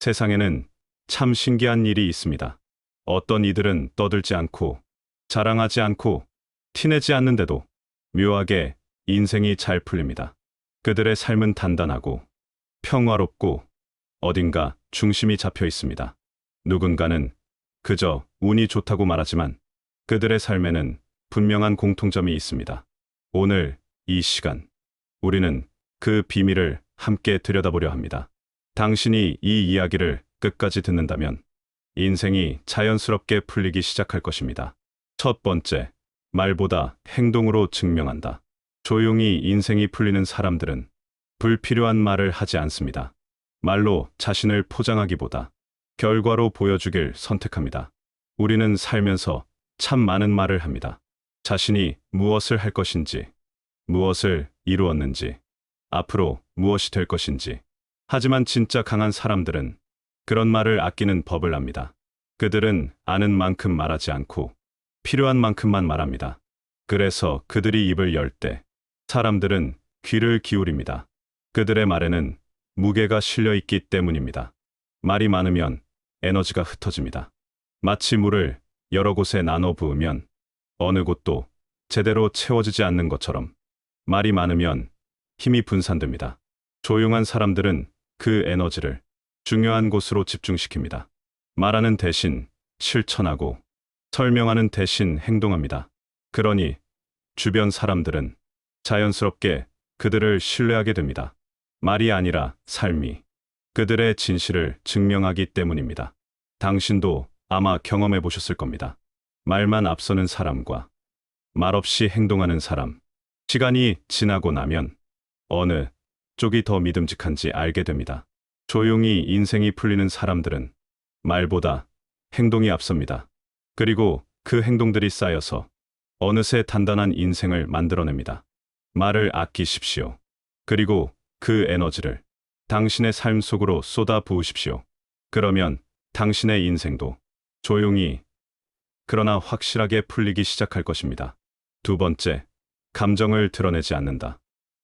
세상에는 참 신기한 일이 있습니다. 어떤 이들은 떠들지 않고 자랑하지 않고 티내지 않는데도 묘하게 인생이 잘 풀립니다. 그들의 삶은 단단하고 평화롭고 어딘가 중심이 잡혀 있습니다. 누군가는 그저 운이 좋다고 말하지만 그들의 삶에는 분명한 공통점이 있습니다. 오늘 이 시간, 우리는 그 비밀을 함께 들여다보려 합니다. 당신이 이 이야기를 끝까지 듣는다면 인생이 자연스럽게 풀리기 시작할 것입니다. 첫 번째, 말보다 행동으로 증명한다. 조용히 인생이 풀리는 사람들은 불필요한 말을 하지 않습니다. 말로 자신을 포장하기보다 결과로 보여주길 선택합니다. 우리는 살면서 참 많은 말을 합니다. 자신이 무엇을 할 것인지, 무엇을 이루었는지, 앞으로 무엇이 될 것인지. 하지만 진짜 강한 사람들은 그런 말을 아끼는 법을 압니다. 그들은 아는 만큼 말하지 않고 필요한 만큼만 말합니다. 그래서 그들이 입을 열 때 사람들은 귀를 기울입니다. 그들의 말에는 무게가 실려 있기 때문입니다. 말이 많으면 에너지가 흩어집니다. 마치 물을 여러 곳에 나눠 부으면 어느 곳도 제대로 채워지지 않는 것처럼 말이 많으면 힘이 분산됩니다. 조용한 사람들은 그 에너지를 중요한 곳으로 집중시킵니다. 말하는 대신 실천하고 설명하는 대신 행동합니다. 그러니 주변 사람들은 자연스럽게 그들을 신뢰하게 됩니다. 말이 아니라 삶이 그들의 진실을 증명하기 때문입니다. 당신도 아마 경험해 보셨을 겁니다. 말만 앞서는 사람과 말없이 행동하는 사람. 시간이 지나고 나면 어느 쪽이 더 믿음직한지 알게 됩니다. 조용히 인생이 풀리는 사람들은 말보다 행동이 앞섭니다. 그리고 그 행동들이 쌓여서 어느새 단단한 인생을 만들어냅니다. 말을 아끼십시오. 그리고 그 에너지를 당신의 삶 속으로 쏟아 부으십시오. 그러면 당신의 인생도 조용히 그러나 확실하게 풀리기 시작할 것입니다. 두 번째, 감정을 드러내지 않는다.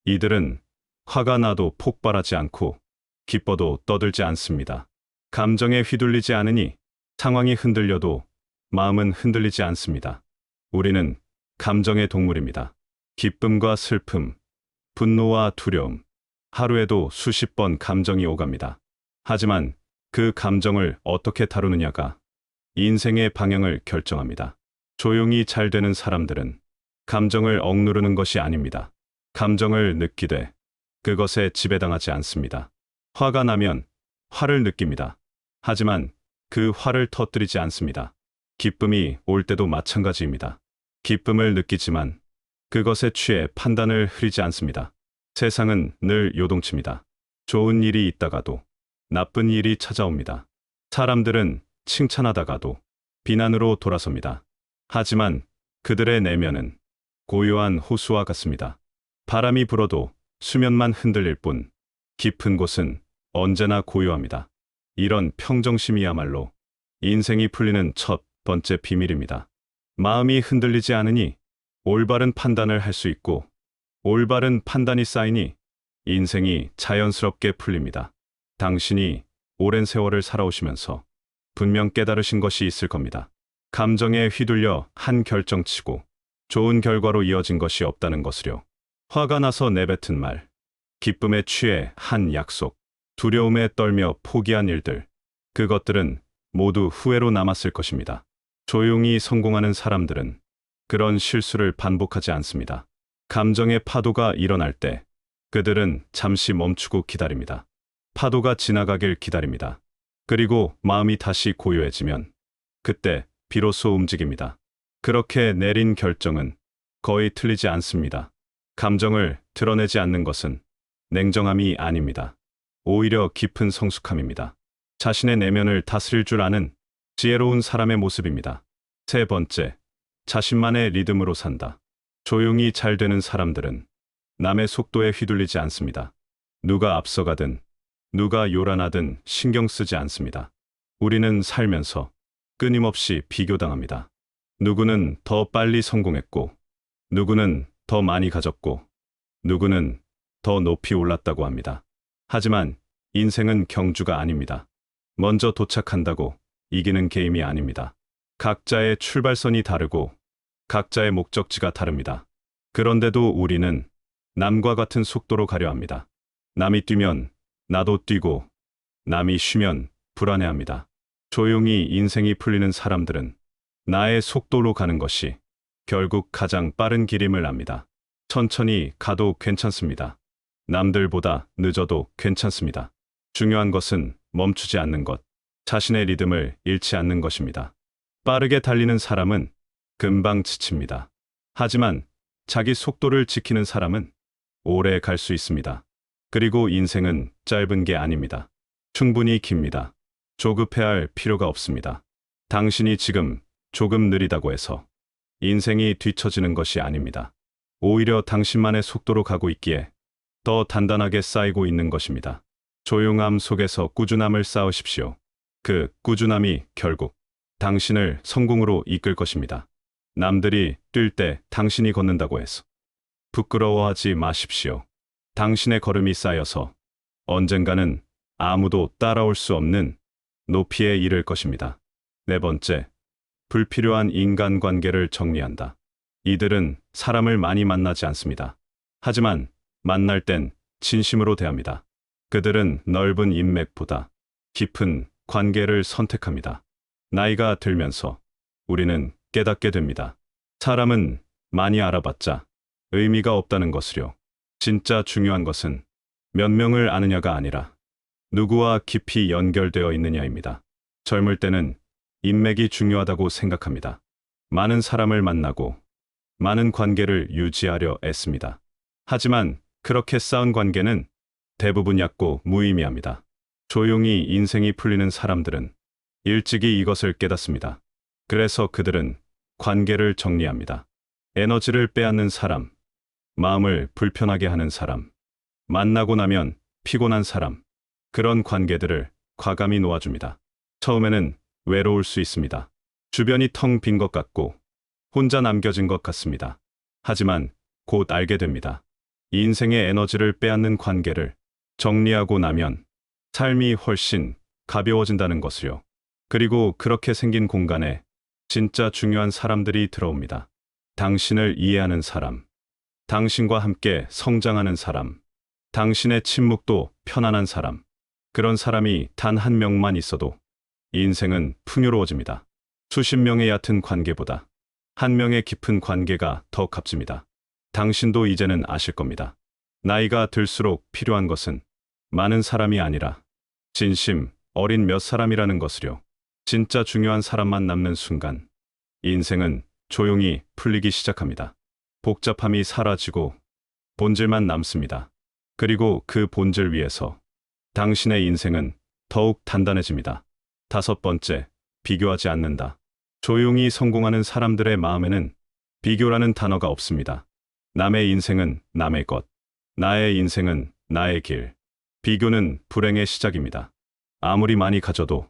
이들은 화가 나도 폭발하지 않고 기뻐도 떠들지 않습니다. 감정에 휘둘리지 않으니 상황이 흔들려도 마음은 흔들리지 않습니다. 우리는 감정의 동물입니다. 기쁨과 슬픔, 분노와 두려움, 하루에도 수십 번 감정이 오갑니다. 하지만 그 감정을 어떻게 다루느냐가 인생의 방향을 결정합니다. 조용히 잘 되는 사람들은 감정을 억누르는 것이 아닙니다. 감정을 느끼되 그것에 지배당하지 않습니다. 화가 나면 화를 느낍니다. 하지만 그 화를 터뜨리지 않습니다. 기쁨이 올 때도 마찬가지입니다. 기쁨을 느끼지만 그것에 취해 판단을 흐리지 않습니다. 세상은 늘 요동칩니다. 좋은 일이 있다가도 나쁜 일이 찾아옵니다. 사람들은 칭찬하다가도 비난으로 돌아섭니다. 하지만 그들의 내면은 고요한 호수와 같습니다. 바람이 불어도 수면만 흔들릴 뿐 깊은 곳은 언제나 고요합니다. 이런 평정심이야말로 인생이 풀리는 첫 번째 비밀입니다. 마음이 흔들리지 않으니 올바른 판단을 할 수 있고 올바른 판단이 쌓이니 인생이 자연스럽게 풀립니다. 당신이 오랜 세월을 살아오시면서 분명 깨달으신 것이 있을 겁니다. 감정에 휘둘려 한 결정치고 좋은 결과로 이어진 것이 없다는 것을요. 화가 나서 내뱉은 말, 기쁨에 취해 한 약속, 두려움에 떨며 포기한 일들, 그것들은 모두 후회로 남았을 것입니다. 조용히 성공하는 사람들은 그런 실수를 반복하지 않습니다. 감정의 파도가 일어날 때 그들은 잠시 멈추고 기다립니다. 파도가 지나가길 기다립니다. 그리고 마음이 다시 고요해지면 그때 비로소 움직입니다. 그렇게 내린 결정은 거의 틀리지 않습니다. 감정을 드러내지 않는 것은 냉정함이 아닙니다. 오히려 깊은 성숙함입니다. 자신의 내면을 다스릴 줄 아는 지혜로운 사람의 모습입니다. 세 번째, 자신만의 리듬으로 산다. 조용히 잘 되는 사람들은 남의 속도에 휘둘리지 않습니다. 누가 앞서가든 누가 요란하든 신경 쓰지 않습니다. 우리는 살면서 끊임없이 비교당합니다. 누구는 더 빨리 성공했고, 누구는 더 많이 가졌고, 누구는 더 높이 올랐다고 합니다. 하지만 인생은 경주가 아닙니다. 먼저 도착한다고 이기는 게임이 아닙니다. 각자의 출발선이 다르고 각자의 목적지가 다릅니다. 그런데도 우리는 남과 같은 속도로 가려 합니다. 남이 뛰면 나도 뛰고 남이 쉬면 불안해합니다. 조용히 인생이 풀리는 사람들은 나의 속도로 가는 것이 결국 가장 빠른 길임을 압니다. 천천히 가도 괜찮습니다. 남들보다 늦어도 괜찮습니다. 중요한 것은 멈추지 않는 것, 자신의 리듬을 잃지 않는 것입니다. 빠르게 달리는 사람은 금방 지칩니다. 하지만 자기 속도를 지키는 사람은 오래 갈 수 있습니다. 그리고 인생은 짧은 게 아닙니다. 충분히 깁니다. 조급해할 필요가 없습니다. 당신이 지금 조금 느리다고 해서 인생이 뒤처지는 것이 아닙니다. 오히려 당신만의 속도로 가고 있기에 더 단단하게 쌓이고 있는 것입니다. 조용함 속에서 꾸준함을 쌓으십시오. 그 꾸준함이 결국 당신을 성공으로 이끌 것입니다. 남들이 뛸 때 당신이 걷는다고 해서 부끄러워하지 마십시오. 당신의 걸음이 쌓여서 언젠가는 아무도 따라올 수 없는 높이에 이를 것입니다. 네 번째, 불필요한 인간관계를 정리한다. 이들은 사람을 많이 만나지 않습니다. 하지만 만날 땐 진심으로 대합니다. 그들은 넓은 인맥보다 깊은 관계를 선택합니다. 나이가 들면서 우리는 깨닫게 됩니다. 사람은 많이 알아봤자 의미가 없다는 것을요. 진짜 중요한 것은 몇 명을 아느냐가 아니라 누구와 깊이 연결되어 있느냐입니다. 젊을 때는 인맥이 중요하다고 생각합니다. 많은 사람을 만나고 많은 관계를 유지하려 애씁니다. 하지만 그렇게 쌓은 관계는 대부분 얕고 무의미합니다. 조용히 인생이 풀리는 사람들은 일찍이 이것을 깨닫습니다. 그래서 그들은 관계를 정리합니다. 에너지를 빼앗는 사람, 마음을 불편하게 하는 사람, 만나고 나면 피곤한 사람, 그런 관계들을 과감히 놓아줍니다. 처음에는 외로울 수 있습니다. 주변이 텅 빈 것 같고 혼자 남겨진 것 같습니다. 하지만 곧 알게 됩니다. 인생의 에너지를 빼앗는 관계를 정리하고 나면 삶이 훨씬 가벼워진다는 것을요. 그리고 그렇게 생긴 공간에 진짜 중요한 사람들이 들어옵니다. 당신을 이해하는 사람, 당신과 함께 성장하는 사람, 당신의 침묵도 편안한 사람, 그런 사람이 단 한 명만 있어도 인생은 풍요로워집니다. 수십 명의 얕은 관계보다 한 명의 깊은 관계가 더 값집니다. 당신도 이제는 아실 겁니다. 나이가 들수록 필요한 것은 많은 사람이 아니라 진심 어린 몇 사람이라는 것을요. 진짜 중요한 사람만 남는 순간 인생은 조용히 풀리기 시작합니다. 복잡함이 사라지고 본질만 남습니다. 그리고 그 본질 위에서 당신의 인생은 더욱 단단해집니다. 다섯 번째, 비교하지 않는다. 조용히 성공하는 사람들의 마음에는 비교라는 단어가 없습니다. 남의 인생은 남의 것, 나의 인생은 나의 길. 비교는 불행의 시작입니다. 아무리 많이 가져도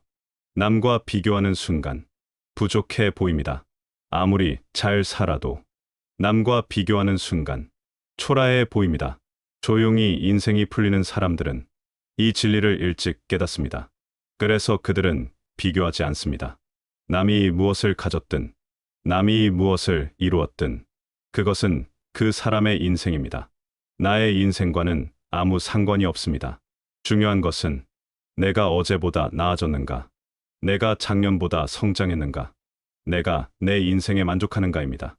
남과 비교하는 순간 부족해 보입니다. 아무리 잘 살아도 남과 비교하는 순간 초라해 보입니다. 조용히 인생이 풀리는 사람들은 이 진리를 일찍 깨닫습니다. 그래서 그들은 비교하지 않습니다. 남이 무엇을 가졌든, 남이 무엇을 이루었든, 그것은 그 사람의 인생입니다. 나의 인생과는 아무 상관이 없습니다. 중요한 것은 내가 어제보다 나아졌는가, 내가 작년보다 성장했는가, 내가 내 인생에 만족하는가입니다.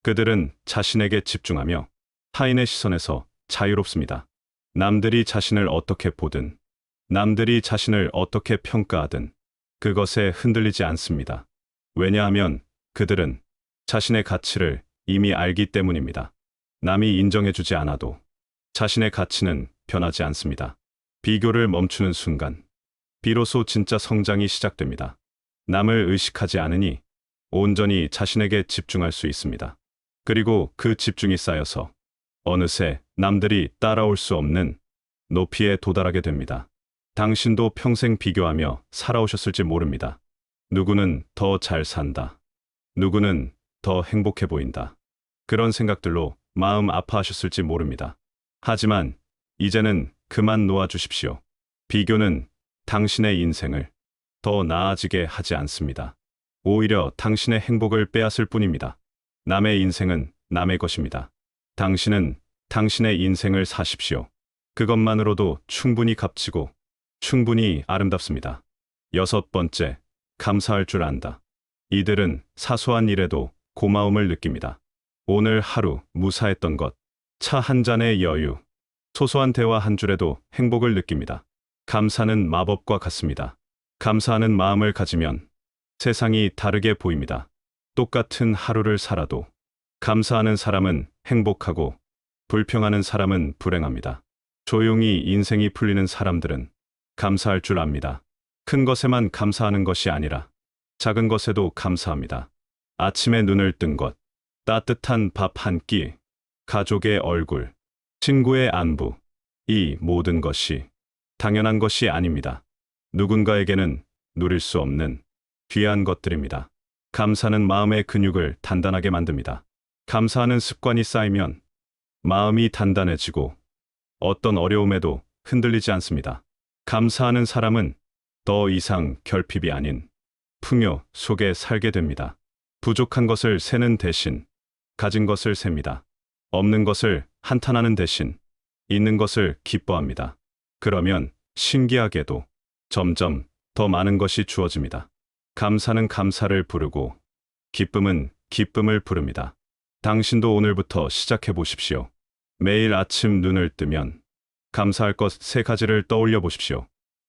그들은 자신에게 집중하며 타인의 시선에서 자유롭습니다. 남들이 자신을 어떻게 보든, 남들이 자신을 어떻게 평가하든 그것에 흔들리지 않습니다. 왜냐하면 그들은 자신의 가치를 이미 알기 때문입니다. 남이 인정해주지 않아도 자신의 가치는 변하지 않습니다. 비교를 멈추는 순간 비로소 진짜 성장이 시작됩니다. 남을 의식하지 않으니 온전히 자신에게 집중할 수 있습니다. 그리고 그 집중이 쌓여서 어느새 남들이 따라올 수 없는 높이에 도달하게 됩니다. 당신도 평생 비교하며 살아오셨을지 모릅니다. 누구는 더 잘 산다. 누구는 더 행복해 보인다. 그런 생각들로 마음 아파하셨을지 모릅니다. 하지만 이제는 그만 놓아주십시오. 비교는 당신의 인생을 더 나아지게 하지 않습니다. 오히려 당신의 행복을 빼앗을 뿐입니다. 남의 인생은 남의 것입니다. 당신은 당신의 인생을 사십시오. 그것만으로도 충분히 값지고 충분히 아름답습니다. 여섯 번째, 감사할 줄 안다. 이들은 사소한 일에도 고마움을 느낍니다. 오늘 하루 무사했던 것, 차 한 잔의 여유, 소소한 대화 한 줄에도 행복을 느낍니다. 감사는 마법과 같습니다. 감사하는 마음을 가지면 세상이 다르게 보입니다. 똑같은 하루를 살아도 감사하는 사람은 행복하고 불평하는 사람은 불행합니다. 조용히 인생이 풀리는 사람들은 감사할 줄 압니다. 큰 것에만 감사하는 것이 아니라 작은 것에도 감사합니다. 아침에 눈을 뜬 것, 따뜻한 밥 한 끼, 가족의 얼굴, 친구의 안부, 이 모든 것이 당연한 것이 아닙니다. 누군가에게는 누릴 수 없는 귀한 것들입니다. 감사는 마음의 근육을 단단하게 만듭니다. 감사하는 습관이 쌓이면 마음이 단단해지고 어떤 어려움에도 흔들리지 않습니다. 감사하는 사람은 더 이상 결핍이 아닌 풍요 속에 살게 됩니다. 부족한 것을 세는 대신 가진 것을 셉니다. 없는 것을 한탄하는 대신 있는 것을 기뻐합니다. 그러면 신기하게도 점점 더 많은 것이 주어집니다. 감사는 감사를 부르고 기쁨은 기쁨을 부릅니다. 당신도 오늘부터 시작해 보십시오. 매일 아침 눈을 뜨면 감사할 것 세 가지를 떠올려 보십시오.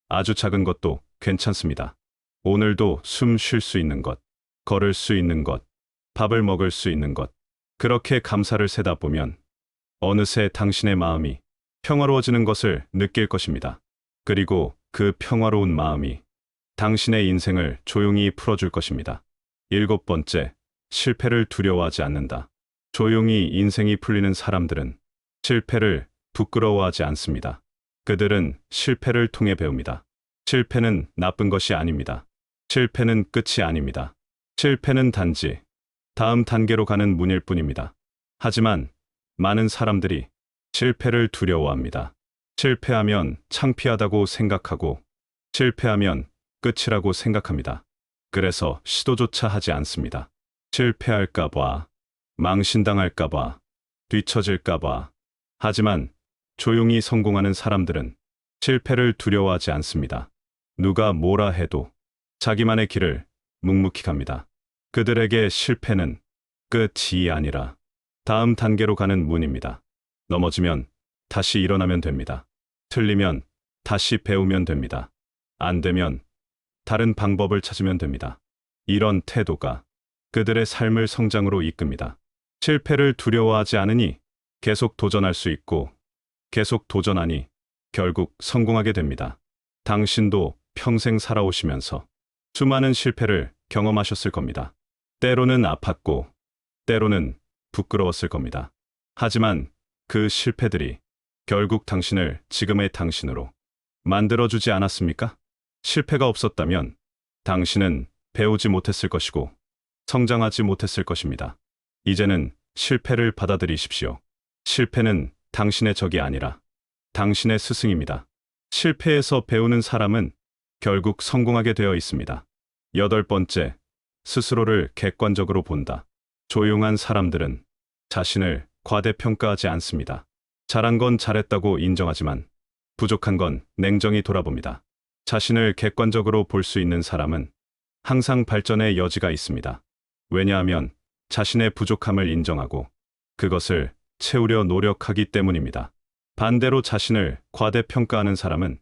아주 작은 것도 괜찮습니다. 오늘도 숨 쉴 수 있는 것, 걸을 수 있는 것, 밥을 먹을 수 있는 것. 그렇게 감사를 세다 보면 어느새 당신의 마음이 평화로워지는 것을 느낄 것입니다. 그리고 그 평화로운 마음이 당신의 인생을 조용히 풀어줄 것입니다. 일곱 번째, 실패를 두려워하지 않는다. 조용히 인생이 풀리는 사람들은 실패를 부끄러워하지 않습니다. 그들은 실패를 통해 배웁니다. 실패는 나쁜 것이 아닙니다. 실패는 끝이 아닙니다. 실패는 단지 다음 단계로 가는 문일 뿐입니다. 하지만 많은 사람들이 실패를 두려워합니다. 실패하면 창피하다고 생각하고 실패하면 끝이라고 생각합니다. 그래서 시도조차 하지 않습니다. 실패할까봐, 망신당할까봐, 뒤처질까봐. 하지만 조용히 성공하는 사람들은 실패를 두려워하지 않습니다. 누가 뭐라 해도 자기만의 길을 묵묵히 갑니다. 그들에게 실패는 끝이 아니라 다음 단계로 가는 문입니다. 넘어지면 다시 일어나면 됩니다. 틀리면 다시 배우면 됩니다. 안 되면 다른 방법을 찾으면 됩니다. 이런 태도가 그들의 삶을 성장으로 이끕니다. 실패를 두려워하지 않으니 계속 도전할 수 있고 계속 도전하니 결국 성공하게 됩니다. 당신도 평생 살아오시면서 수많은 실패를 경험하셨을 겁니다. 때로는 아팠고 때로는 부끄러웠을 겁니다. 하지만 그 실패들이 결국 당신을 지금의 당신으로 만들어주지 않았습니까? 실패가 없었다면 당신은 배우지 못했을 것이고 성장하지 못했을 것입니다. 이제는 실패를 받아들이십시오. 실패는 당신의 적이 아니라 당신의 스승입니다. 실패에서 배우는 사람은 결국 성공하게 되어 있습니다. 여덟 번째, 스스로를 객관적으로 본다. 조용한 사람들은 자신을 과대평가하지 않습니다. 잘한 건 잘했다고 인정하지만 부족한 건 냉정히 돌아봅니다. 자신을 객관적으로 볼 수 있는 사람은 항상 발전의 여지가 있습니다. 왜냐하면 자신의 부족함을 인정하고 그것을 채우려 노력하기 때문입니다. 반대로 자신을 과대평가하는 사람은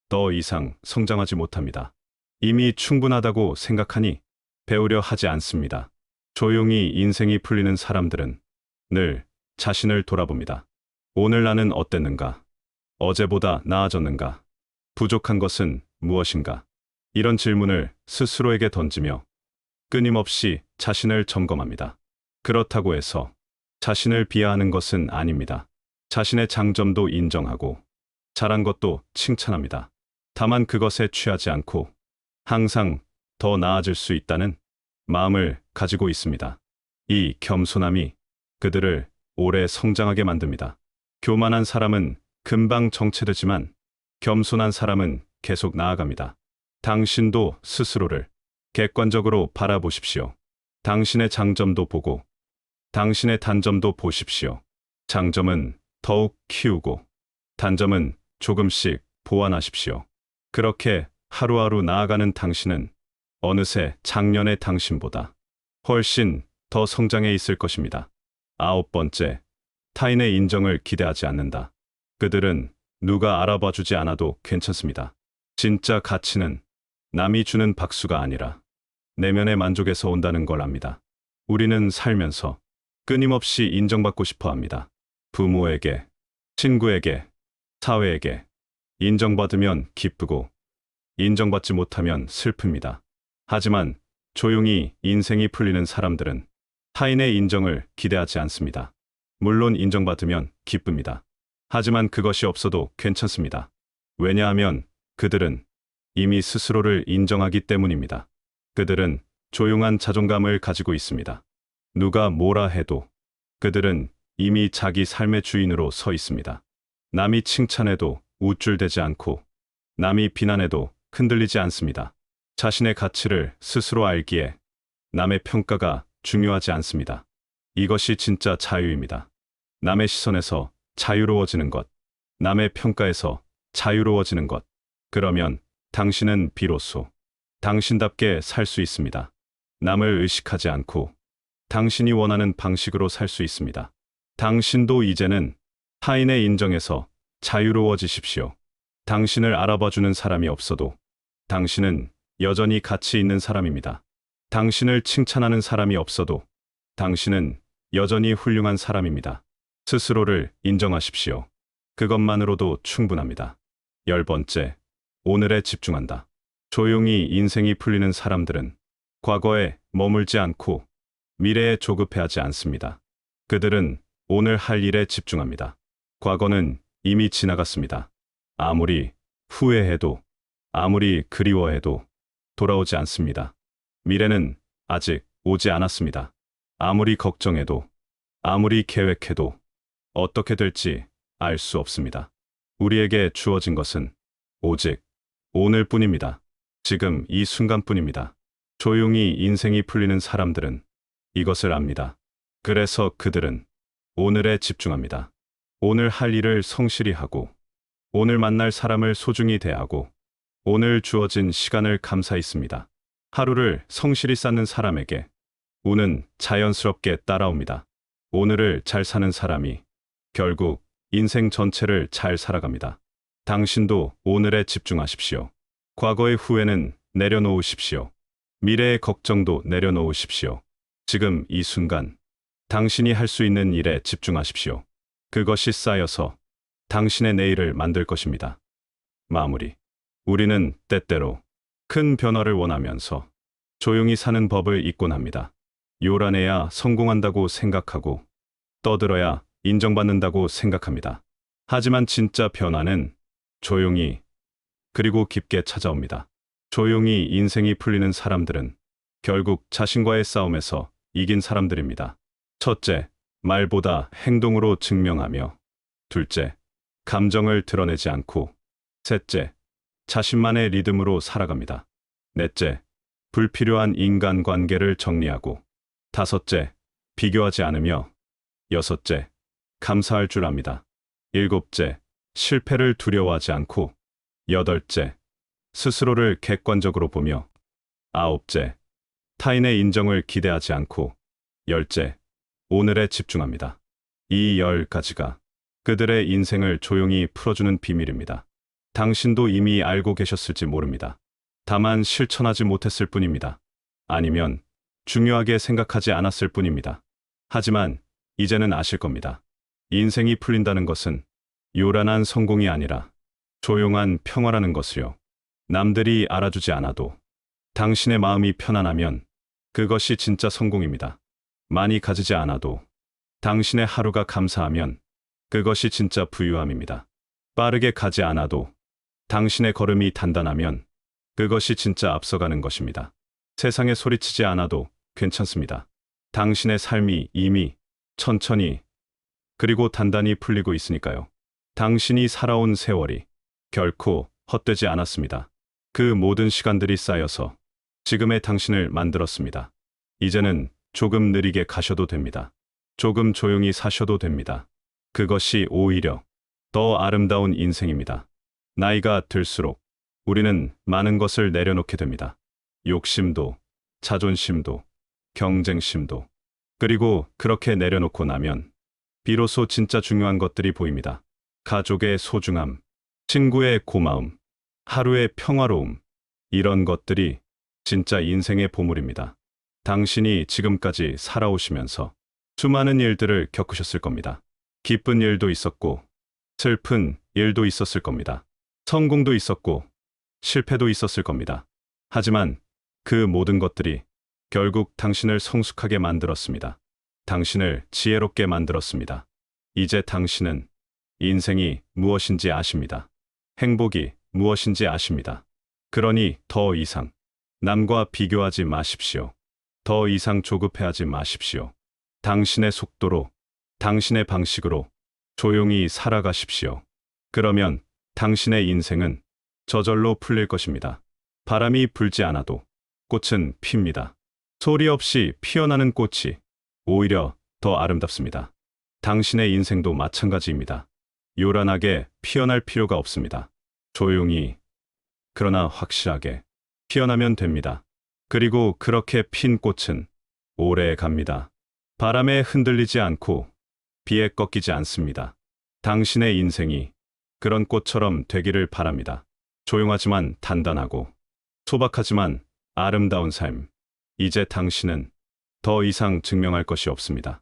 더 이상 성장하지 못합니다. 이미 충분하다고 생각하니 배우려 하지 않습니다. 조용히 인생이 풀리는 사람들은 늘 자신을 돌아봅니다. 오늘 나는 어땠는가? 어제보다 나아졌는가? 부족한 것은 무엇인가? 이런 질문을 스스로에게 던지며 끊임없이 자신을 점검합니다. 그렇다고 해서 자신을 비하하는 것은 아닙니다. 자신의 장점도 인정하고 잘한 것도 칭찬합니다. 다만 그것에 취하지 않고 항상 더 나아질 수 있다는 마음을 가지고 있습니다. 이 겸손함이 그들을 오래 성장하게 만듭니다. 교만한 사람은 금방 정체되지만 겸손한 사람은 계속 나아갑니다. 당신도 스스로를 객관적으로 바라보십시오. 당신의 장점도 보고 당신의 단점도 보십시오. 장점은 더욱 키우고 단점은 조금씩 보완하십시오. 그렇게 하루하루 나아가는 당신은 어느새 작년의 당신보다 훨씬 더 성장해 있을 것입니다. 9번째, 타인의 인정을 기대하지 않는다. 그들은 누가 알아봐 주지 않아도 괜찮습니다. 진짜 가치는 남이 주는 박수가 아니라 내면의 만족에서 온다는 걸 압니다. 우리는 살면서 끊임없이 인정받고 싶어 합니다. 부모에게, 친구에게, 사회에게 인정받으면 기쁘고 인정받지 못하면 슬픕니다. 하지만 조용히 인생이 풀리는 사람들은 타인의 인정을 기대하지 않습니다. 물론 인정받으면 기쁩니다. 하지만 그것이 없어도 괜찮습니다. 왜냐하면 그들은 이미 스스로를 인정하기 때문입니다. 그들은 조용한 자존감을 가지고 있습니다. 누가 뭐라 해도 그들은 이미 자기 삶의 주인으로 서 있습니다. 남이 칭찬해도 우쭐대지 않고 남이 비난해도 흔들리지 않습니다. 자신의 가치를 스스로 알기에 남의 평가가 중요하지 않습니다. 이것이 진짜 자유입니다. 남의 시선에서 자유로워지는 것, 남의 평가에서 자유로워지는 것. 그러면 당신은 비로소 당신답게 살 수 있습니다. 남을 의식하지 않고 당신이 원하는 방식으로 살 수 있습니다. 당신도 이제는 타인의 인정에서 자유로워지십시오. 당신을 알아봐주는 사람이 없어도 당신은 여전히 가치 있는 사람입니다. 당신을 칭찬하는 사람이 없어도 당신은 여전히 훌륭한 사람입니다. 스스로를 인정하십시오. 그것만으로도 충분합니다. 10번째, 오늘에 집중한다. 조용히 인생이 풀리는 사람들은 과거에 머물지 않고 미래에 조급해하지 않습니다. 그들은 오늘 할 일에 집중합니다. 과거는 이미 지나갔습니다. 아무리 후회해도 아무리 그리워해도 돌아오지 않습니다. 미래는 아직 오지 않았습니다. 아무리 걱정해도 아무리 계획해도 어떻게 될지 알 수 없습니다. 우리에게 주어진 것은 오직 오늘뿐입니다. 지금 이 순간뿐입니다. 조용히 인생이 풀리는 사람들은 이것을 압니다. 그래서 그들은 오늘에 집중합니다. 오늘 할 일을 성실히 하고 오늘 만날 사람을 소중히 대하고 오늘 주어진 시간을 감사히 씁니다. 하루를 성실히 쌓는 사람에게 운은 자연스럽게 따라옵니다. 오늘을 잘 사는 사람이 결국 인생 전체를 잘 살아갑니다. 당신도 오늘에 집중하십시오. 과거의 후회는 내려놓으십시오. 미래의 걱정도 내려놓으십시오. 지금 이 순간 당신이 할 수 있는 일에 집중하십시오. 그것이 쌓여서 당신의 내일을 만들 것입니다. 마무리. 우리는 때때로 큰 변화를 원하면서 조용히 사는 법을 잊곤 합니다. 요란해야 성공한다고 생각하고 떠들어야 인정받는다고 생각합니다. 하지만 진짜 변화는 조용히 그리고 깊게 찾아옵니다. 조용히 인생이 풀리는 사람들은 결국 자신과의 싸움에서 이긴 사람들입니다. 첫째, 말보다 행동으로 증명하며 둘째, 감정을 드러내지 않고 셋째, 자신만의 리듬으로 살아갑니다. 넷째, 불필요한 인간관계를 정리하고 다섯째, 비교하지 않으며 여섯째, 감사할 줄 압니다. 일곱째, 실패를 두려워하지 않고 여덟째, 스스로를 객관적으로 보며 아홉째, 타인의 인정을 기대하지 않고 열째, 오늘에 집중합니다. 이 10가지가 그들의 인생을 조용히 풀어주는 비밀입니다. 당신도 이미 알고 계셨을지 모릅니다. 다만 실천하지 못했을 뿐입니다. 아니면 중요하게 생각하지 않았을 뿐입니다. 하지만 이제는 아실 겁니다. 인생이 풀린다는 것은 요란한 성공이 아니라 조용한 평화라는 것을요. 남들이 알아주지 않아도 당신의 마음이 편안하면 그것이 진짜 성공입니다. 많이 가지지 않아도 당신의 하루가 감사하면 그것이 진짜 부유함입니다. 빠르게 가지 않아도 당신의 걸음이 단단하면 그것이 진짜 앞서가는 것입니다. 세상에 소리치지 않아도 괜찮습니다. 당신의 삶이 이미 천천히 그리고 단단히 풀리고 있으니까요. 당신이 살아온 세월이 결코 헛되지 않았습니다. 그 모든 시간들이 쌓여서 지금의 당신을 만들었습니다. 이제는 조금 느리게 가셔도 됩니다. 조금 조용히 사셔도 됩니다. 그것이 오히려 더 아름다운 인생입니다. 나이가 들수록 우리는 많은 것을 내려놓게 됩니다. 욕심도, 자존심도, 경쟁심도. 그리고 그렇게 내려놓고 나면 비로소 진짜 중요한 것들이 보입니다. 가족의 소중함, 친구의 고마움, 하루의 평화로움. 이런 것들이 진짜 인생의 보물입니다. 당신이 지금까지 살아오시면서 수많은 일들을 겪으셨을 겁니다. 기쁜 일도 있었고, 슬픈 일도 있었을 겁니다. 성공도 있었고, 실패도 있었을 겁니다. 하지만 그 모든 것들이 결국 당신을 성숙하게 만들었습니다. 당신을 지혜롭게 만들었습니다. 이제 당신은 인생이 무엇인지 아십니다. 행복이 무엇인지 아십니다. 그러니 더 이상 남과 비교하지 마십시오. 더 이상 조급해하지 마십시오. 당신의 속도로, 당신의 방식으로 조용히 살아가십시오. 그러면 당신의 인생은 저절로 풀릴 것입니다. 바람이 불지 않아도 꽃은 핍니다. 소리 없이 피어나는 꽃이 오히려 더 아름답습니다. 당신의 인생도 마찬가지입니다. 요란하게 피어날 필요가 없습니다. 조용히, 그러나 확실하게 피어나면 됩니다. 그리고 그렇게 핀 꽃은 오래 갑니다. 바람에 흔들리지 않고 비에 꺾이지 않습니다. 당신의 인생이 그런 꽃처럼 되기를 바랍니다. 조용하지만 단단하고 소박하지만 아름다운 삶. 이제 당신은 더 이상 증명할 것이 없습니다.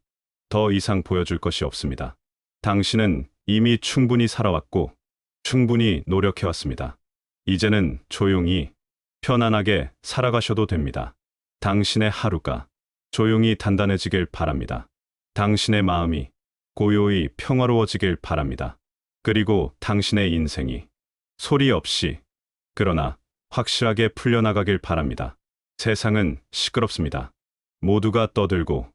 더 이상 보여줄 것이 없습니다. 당신은 이미 충분히 살아왔고 충분히 노력해왔습니다. 이제는 조용히 편안하게 살아가셔도 됩니다. 당신의 하루가 조용히 단단해지길 바랍니다. 당신의 마음이 고요히 평화로워지길 바랍니다. 그리고 당신의 인생이 소리 없이 그러나 확실하게 풀려나가길 바랍니다. 세상은 시끄럽습니다. 모두가 떠들고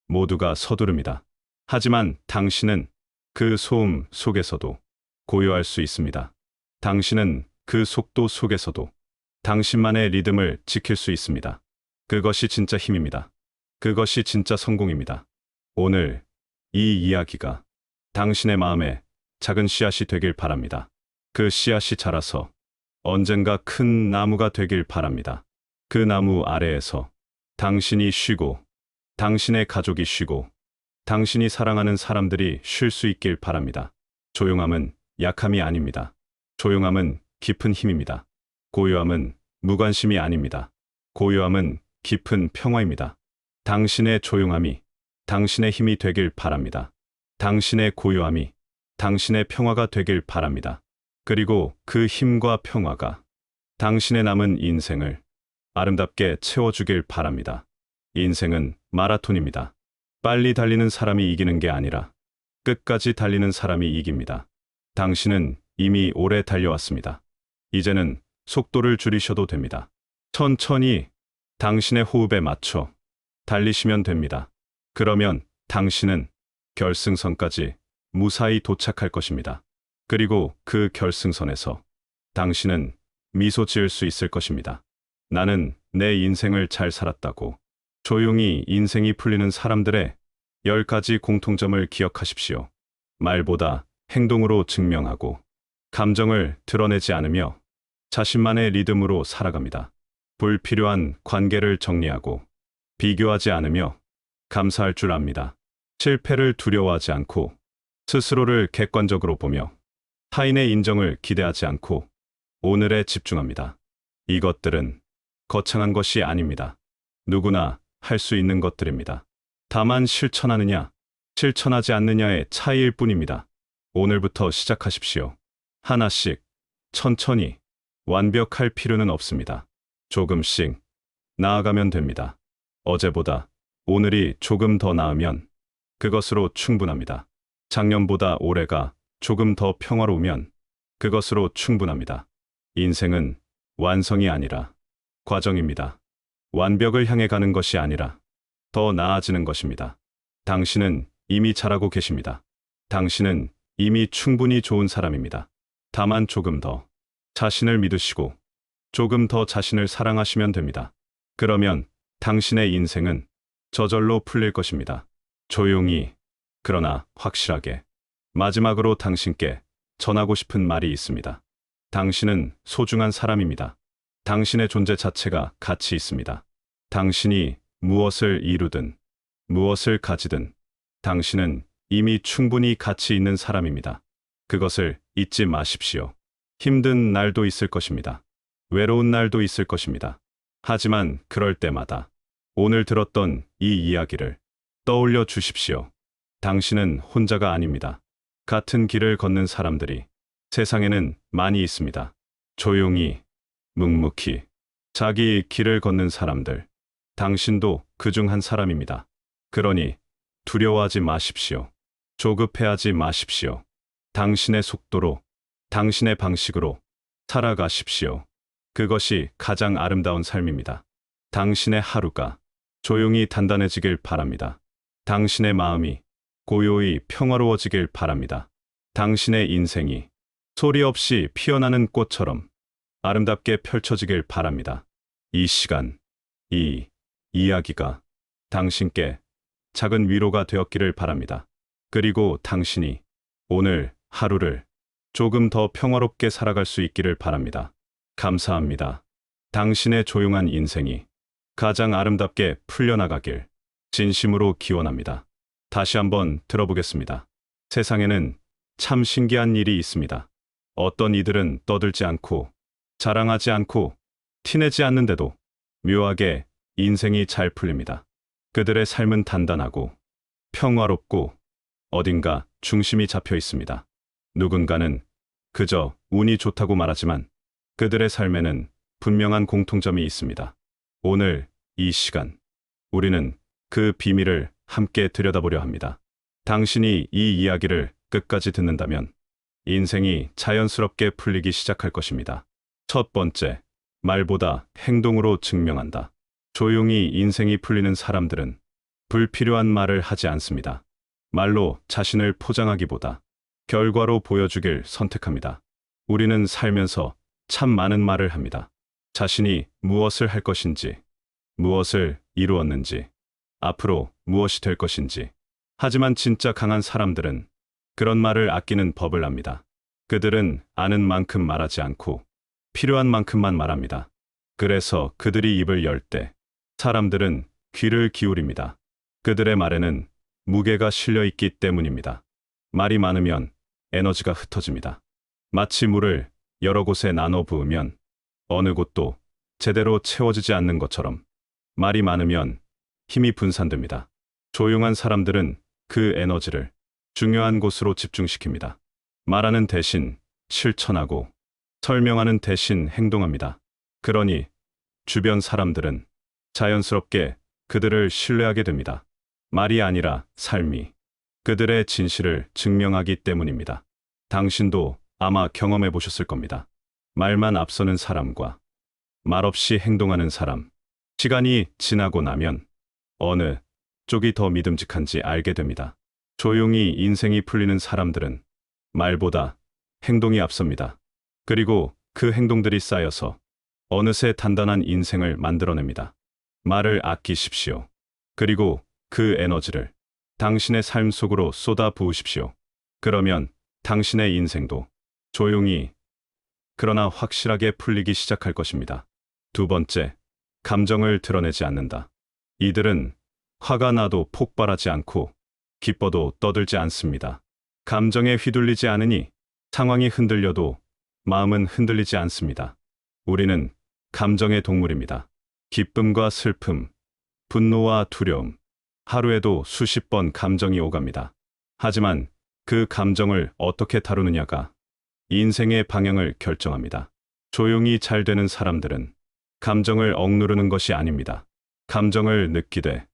모두가 서두릅니다. 하지만 당신은 그 소음 속에서도 고요할 수 있습니다. 당신은 그 속도 속에서도 당신만의 리듬을 지킬 수 있습니다. 그것이 진짜 힘입니다. 그것이 진짜 성공입니다. 오늘 이 이야기가 당신의 마음에 작은 씨앗이 되길 바랍니다. 그 씨앗이 자라서 언젠가 큰 나무가 되길 바랍니다. 그 나무 아래에서 당신이 쉬고 당신의 가족이 쉬고 당신이 사랑하는 사람들이 쉴 수 있길 바랍니다. 조용함은 약함이 아닙니다. 조용함은 깊은 힘입니다. 고요함은 무관심이 아닙니다. 고요함은 깊은 평화입니다. 당신의 조용함이 당신의 힘이 되길 바랍니다. 당신의 고요함이 당신의 평화가 되길 바랍니다. 그리고 그 힘과 평화가 당신의 남은 인생을 아름답게 채워주길 바랍니다. 인생은 마라톤입니다. 빨리 달리는 사람이 이기는 게 아니라 끝까지 달리는 사람이 이깁니다. 당신은 이미 오래 달려왔습니다. 이제는 속도를 줄이셔도 됩니다. 천천히 당신의 호흡에 맞춰 달리시면 됩니다. 그러면 당신은 결승선까지 무사히 도착할 것입니다. 그리고 그 결승선에서 당신은 미소 지을 수 있을 것입니다. 나는 내 인생을 잘 살았다고. 조용히 인생이 풀리는 사람들의 10가지 공통점을 기억하십시오. 말보다 행동으로 증명하고 감정을 드러내지 않으며 자신만의 리듬으로 살아갑니다. 불필요한 관계를 정리하고 비교하지 않으며 감사할 줄 압니다. 실패를 두려워하지 않고 스스로를 객관적으로 보며 타인의 인정을 기대하지 않고 오늘에 집중합니다. 이것들은 거창한 것이 아닙니다. 누구나 할 수 있는 것들입니다. 다만 실천하느냐, 실천하지 않느냐의 차이일 뿐입니다. 오늘부터 시작하십시오. 하나씩, 천천히, 완벽할 필요는 없습니다. 조금씩 나아가면 됩니다. 어제보다 오늘이 조금 더 나으면 그것으로 충분합니다. 작년보다 올해가 조금 더 평화로우면 그것으로 충분합니다. 인생은 완성이 아니라 과정입니다. 완벽을 향해 가는 것이 아니라 더 나아지는 것입니다. 당신은 이미 잘하고 계십니다. 당신은 이미 충분히 좋은 사람입니다. 다만 조금 더 자신을 믿으시고 조금 더 자신을 사랑하시면 됩니다. 그러면 당신의 인생은 저절로 풀릴 것입니다. 조용히, 그러나 확실하게. 마지막으로 당신께 전하고 싶은 말이 있습니다. 당신은 소중한 사람입니다. 당신의 존재 자체가 가치 있습니다. 당신이 무엇을 이루든, 무엇을 가지든, 당신은 이미 충분히 가치 있는 사람입니다. 그것을 잊지 마십시오. 힘든 날도 있을 것입니다. 외로운 날도 있을 것입니다. 하지만 그럴 때마다 오늘 들었던 이 이야기를 떠올려 주십시오. 당신은 혼자가 아닙니다. 같은 길을 걷는 사람들이 세상에는 많이 있습니다. 조용히, 묵묵히, 자기 길을 걷는 사람들. 당신도 그중 한 사람입니다. 그러니 두려워하지 마십시오. 조급해하지 마십시오. 당신의 속도로, 당신의 방식으로 살아가십시오. 그것이 가장 아름다운 삶입니다. 당신의 하루가 조용히 단단해지길 바랍니다. 당신의 마음이 고요히 평화로워지길 바랍니다. 당신의 인생이 소리 없이 피어나는 꽃처럼 아름답게 펼쳐지길 바랍니다. 이 시간, 이 이야기가 당신께 작은 위로가 되었기를 바랍니다. 그리고 당신이 오늘 하루를 조금 더 평화롭게 살아갈 수 있기를 바랍니다. 감사합니다. 당신의 조용한 인생이 가장 아름답게 풀려나가길 진심으로 기원합니다. 다시 한번 들어보겠습니다. 세상에는 참 신기한 일이 있습니다. 어떤 이들은 떠들지 않고 자랑하지 않고 티내지 않는데도 묘하게 인생이 잘 풀립니다. 그들의 삶은 단단하고 평화롭고 어딘가 중심이 잡혀 있습니다. 누군가는 그저 운이 좋다고 말하지만 그들의 삶에는 분명한 공통점이 있습니다. 오늘 이 시간, 우리는 그 비밀을 함께 들여다보려 합니다. 당신이 이 이야기를 끝까지 듣는다면 인생이 자연스럽게 풀리기 시작할 것입니다. 첫 번째, 말보다 행동으로 증명한다. 조용히 인생이 풀리는 사람들은 불필요한 말을 하지 않습니다. 말로 자신을 포장하기보다 결과로 보여주길 선택합니다. 우리는 살면서 참 많은 말을 합니다. 자신이 무엇을 할 것인지, 무엇을 이루었는지, 앞으로 무엇이 될 것인지. 하지만 진짜 강한 사람들은 그런 말을 아끼는 법을 압니다. 그들은 아는 만큼 말하지 않고 필요한 만큼만 말합니다. 그래서 그들이 입을 열 때 사람들은 귀를 기울입니다. 그들의 말에는 무게가 실려 있기 때문입니다. 말이 많으면 에너지가 흩어집니다. 마치 물을 여러 곳에 나눠 부으면 어느 곳도 제대로 채워지지 않는 것처럼 말이 많으면 힘이 분산됩니다. 조용한 사람들은 그 에너지를 중요한 곳으로 집중시킵니다. 말하는 대신 실천하고 설명하는 대신 행동합니다. 그러니 주변 사람들은 자연스럽게 그들을 신뢰하게 됩니다. 말이 아니라 삶이 그들의 진실을 증명하기 때문입니다. 당신도 아마 경험해 보셨을 겁니다. 말만 앞서는 사람과 말없이 행동하는 사람. 시간이 지나고 나면 어느 쪽이 더 믿음직한지 알게 됩니다. 조용히 인생이 풀리는 사람들은 말보다 행동이 앞섭니다. 그리고 그 행동들이 쌓여서 어느새 단단한 인생을 만들어냅니다. 말을 아끼십시오. 그리고 그 에너지를 당신의 삶 속으로 쏟아 부으십시오. 그러면 당신의 인생도 조용히 그러나 확실하게 풀리기 시작할 것입니다. 두 번째, 감정을 드러내지 않는다. 이들은 화가 나도 폭발하지 않고 기뻐도 떠들지 않습니다. 감정에 휘둘리지 않으니 상황이 흔들려도 마음은 흔들리지 않습니다. 우리는 감정의 동물입니다. 기쁨과 슬픔, 분노와 두려움, 하루에도 수십 번 감정이 오갑니다. 하지만 그 감정을 어떻게 다루느냐가 인생의 방향을 결정합니다. 조용히 잘 되는 사람들은 감정을 억누르는 것이 아닙니다. 감정을 느끼되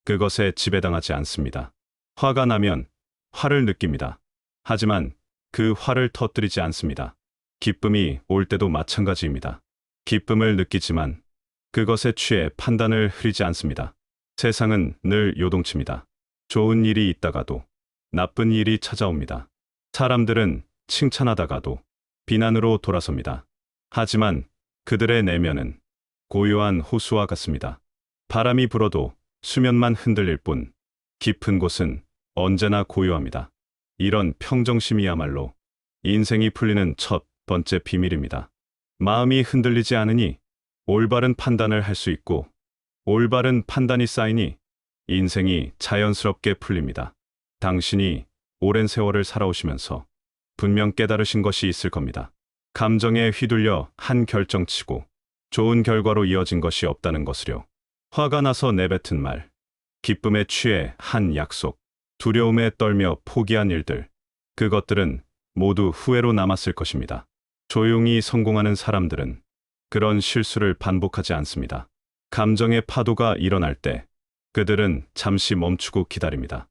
그것에 지배당하지 않습니다. 화가 나면 화를 느낍니다. 하지만 그 화를 터뜨리지 않습니다. 기쁨이 올 때도 마찬가지입니다. 기쁨을 느끼지만 그것에 취해 판단을 흐리지 않습니다. 세상은 늘 요동칩니다. 좋은 일이 있다가도 나쁜 일이 찾아옵니다. 사람들은 칭찬하다가도 비난으로 돌아섭니다. 하지만 그들의 내면은 고요한 호수와 같습니다. 바람이 불어도 수면만 흔들릴 뿐 깊은 곳은 언제나 고요합니다. 이런 평정심이야말로 인생이 풀리는 첫 번째 비밀입니다. 마음이 흔들리지 않으니 올바른 판단을 할 수 있고 올바른 판단이 쌓이니 인생이 자연스럽게 풀립니다. 당신이 오랜 세월을 살아오시면서 분명 깨달으신 것이 있을 겁니다. 감정에 휘둘려 한 결정치고 좋은 결과로 이어진 것이 없다는 것을요. 화가 나서 내뱉은 말, 기쁨에 취해 한 약속, 두려움에 떨며 포기한 일들, 그것들은 모두 후회로 남았을 것입니다. 조용히 성공하는 사람들은 그런 실수를 반복하지 않습니다. 감정의 파도가 일어날 때 그들은 잠시 멈추고 기다립니다.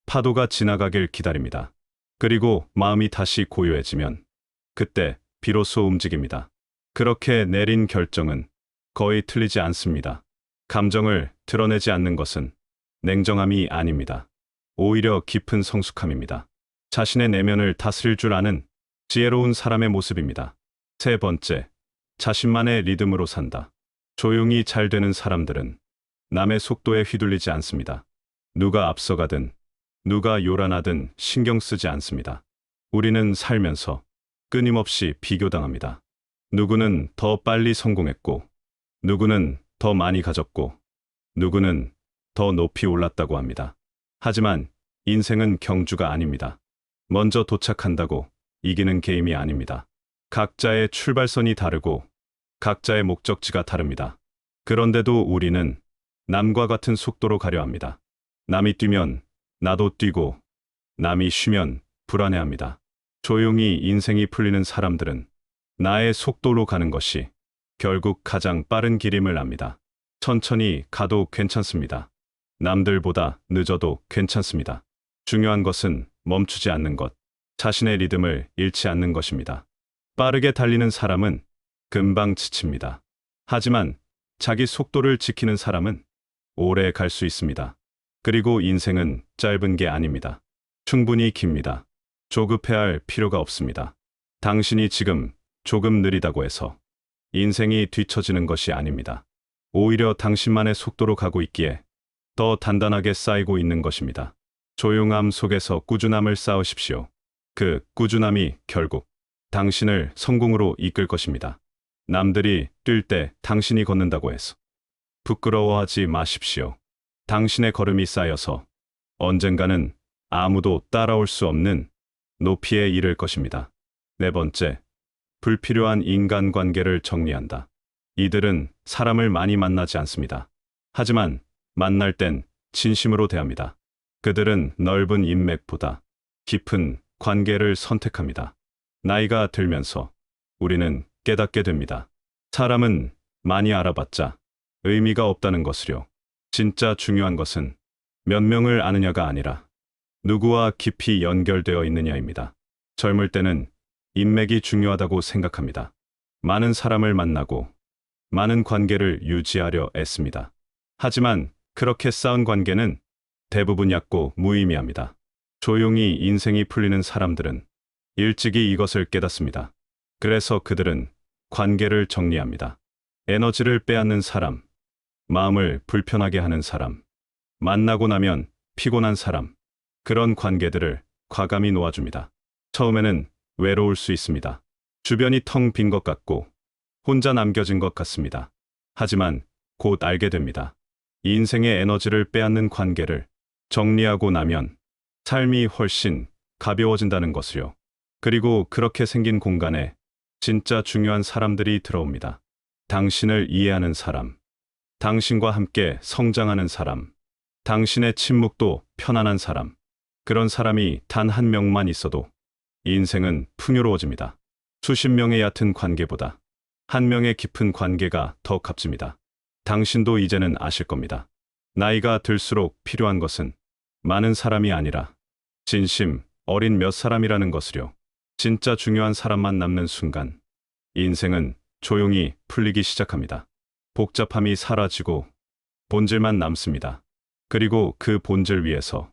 파도가 지나가길 기다립니다. 그리고 마음이 다시 고요해지면 그때 비로소 움직입니다. 그렇게 내린 결정은 거의 틀리지 않습니다. 감정을 드러내지 않는 것은 냉정함이 아닙니다. 오히려 깊은 성숙함입니다. 자신의 내면을 다스릴 줄 아는 지혜로운 사람의 모습입니다. 세 번째, 자신만의 리듬으로 산다. 조용히 잘 되는 사람들은 남의 속도에 휘둘리지 않습니다. 누가 앞서가든 누가 요란하든 신경 쓰지 않습니다. 우리는 살면서 끊임없이 비교당합니다. 누구는 더 빨리 성공했고, 누구는 더 많이 가졌고, 누구는 더 높이 올랐다고 합니다. 하지만 인생은 경주가 아닙니다. 먼저 도착한다고 이기는 게임이 아닙니다. 각자의 출발선이 다르고 각자의 목적지가 다릅니다. 그런데도 우리는 남과 같은 속도로 가려 합니다. 남이 뛰면 나도 뛰고, 남이 쉬면 불안해합니다. 조용히 인생이 풀리는 사람들은 나의 속도로 가는 것이 결국 가장 빠른 길임을 압니다. 천천히 가도 괜찮습니다. 남들보다 늦어도 괜찮습니다. 중요한 것은 멈추지 않는 것, 자신의 리듬을 잃지 않는 것입니다. 빠르게 달리는 사람은 금방 지칩니다. 하지만 자기 속도를 지키는 사람은 오래 갈 수 있습니다. 그리고 인생은 짧은 게 아닙니다. 충분히 깁니다. 조급해할 필요가 없습니다. 당신이 지금 조금 느리다고 해서 인생이 뒤처지는 것이 아닙니다. 오히려 당신만의 속도로 가고 있기에 더 단단하게 쌓이고 있는 것입니다. 조용함 속에서 꾸준함을 쌓으십시오. 그 꾸준함이 결국 당신을 성공으로 이끌 것입니다. 남들이 뛸 때 당신이 걷는다고 해서 부끄러워하지 마십시오. 당신의 걸음이 쌓여서 언젠가는 아무도 따라올 수 없는 높이에 이를 것입니다. 네 번째, 불필요한 인간관계를 정리한다. 이들은 사람을 많이 만나지 않습니다. 하지만 만날 땐 진심으로 대합니다. 그들은 넓은 인맥보다 깊은 관계를 선택합니다. 나이가 들면서 우리는 깨닫게 됩니다. 사람은 많이 알아봤자 의미가 없다는 것을요. 진짜 중요한 것은 몇 명을 아느냐가 아니라 누구와 깊이 연결되어 있느냐입니다. 젊을 때는 인맥이 중요하다고 생각합니다. 많은 사람을 만나고 많은 관계를 유지하려 애씁니다. 하지만 그렇게 쌓은 관계는 대부분 얕고 무의미합니다. 조용히 인생이 풀리는 사람들은 일찍이 이것을 깨닫습니다. 그래서 그들은 관계를 정리합니다. 에너지를 빼앗는 사람, 마음을 불편하게 하는 사람, 만나고 나면 피곤한 사람, 그런 관계들을 과감히 놓아줍니다. 처음에는 외로울 수 있습니다. 주변이 텅 빈 것 같고 혼자 남겨진 것 같습니다. 하지만 곧 알게 됩니다. 인생의 에너지를 빼앗는 관계를 정리하고 나면 삶이 훨씬 가벼워진다는 것을요. 그리고 그렇게 생긴 공간에 진짜 중요한 사람들이 들어옵니다. 당신을 이해하는 사람, 당신과 함께 성장하는 사람, 당신의 침묵도 편안한 사람, 그런 사람이 단 한 명만 있어도 인생은 풍요로워집니다. 수십 명의 얕은 관계보다 한 명의 깊은 관계가 더 값집니다. 당신도 이제는 아실 겁니다. 나이가 들수록 필요한 것은 많은 사람이 아니라 진심 어린 몇 사람이라는 것을요. 진짜 중요한 사람만 남는 순간 인생은 조용히 풀리기 시작합니다. 복잡함이 사라지고 본질만 남습니다. 그리고 그 본질 위에서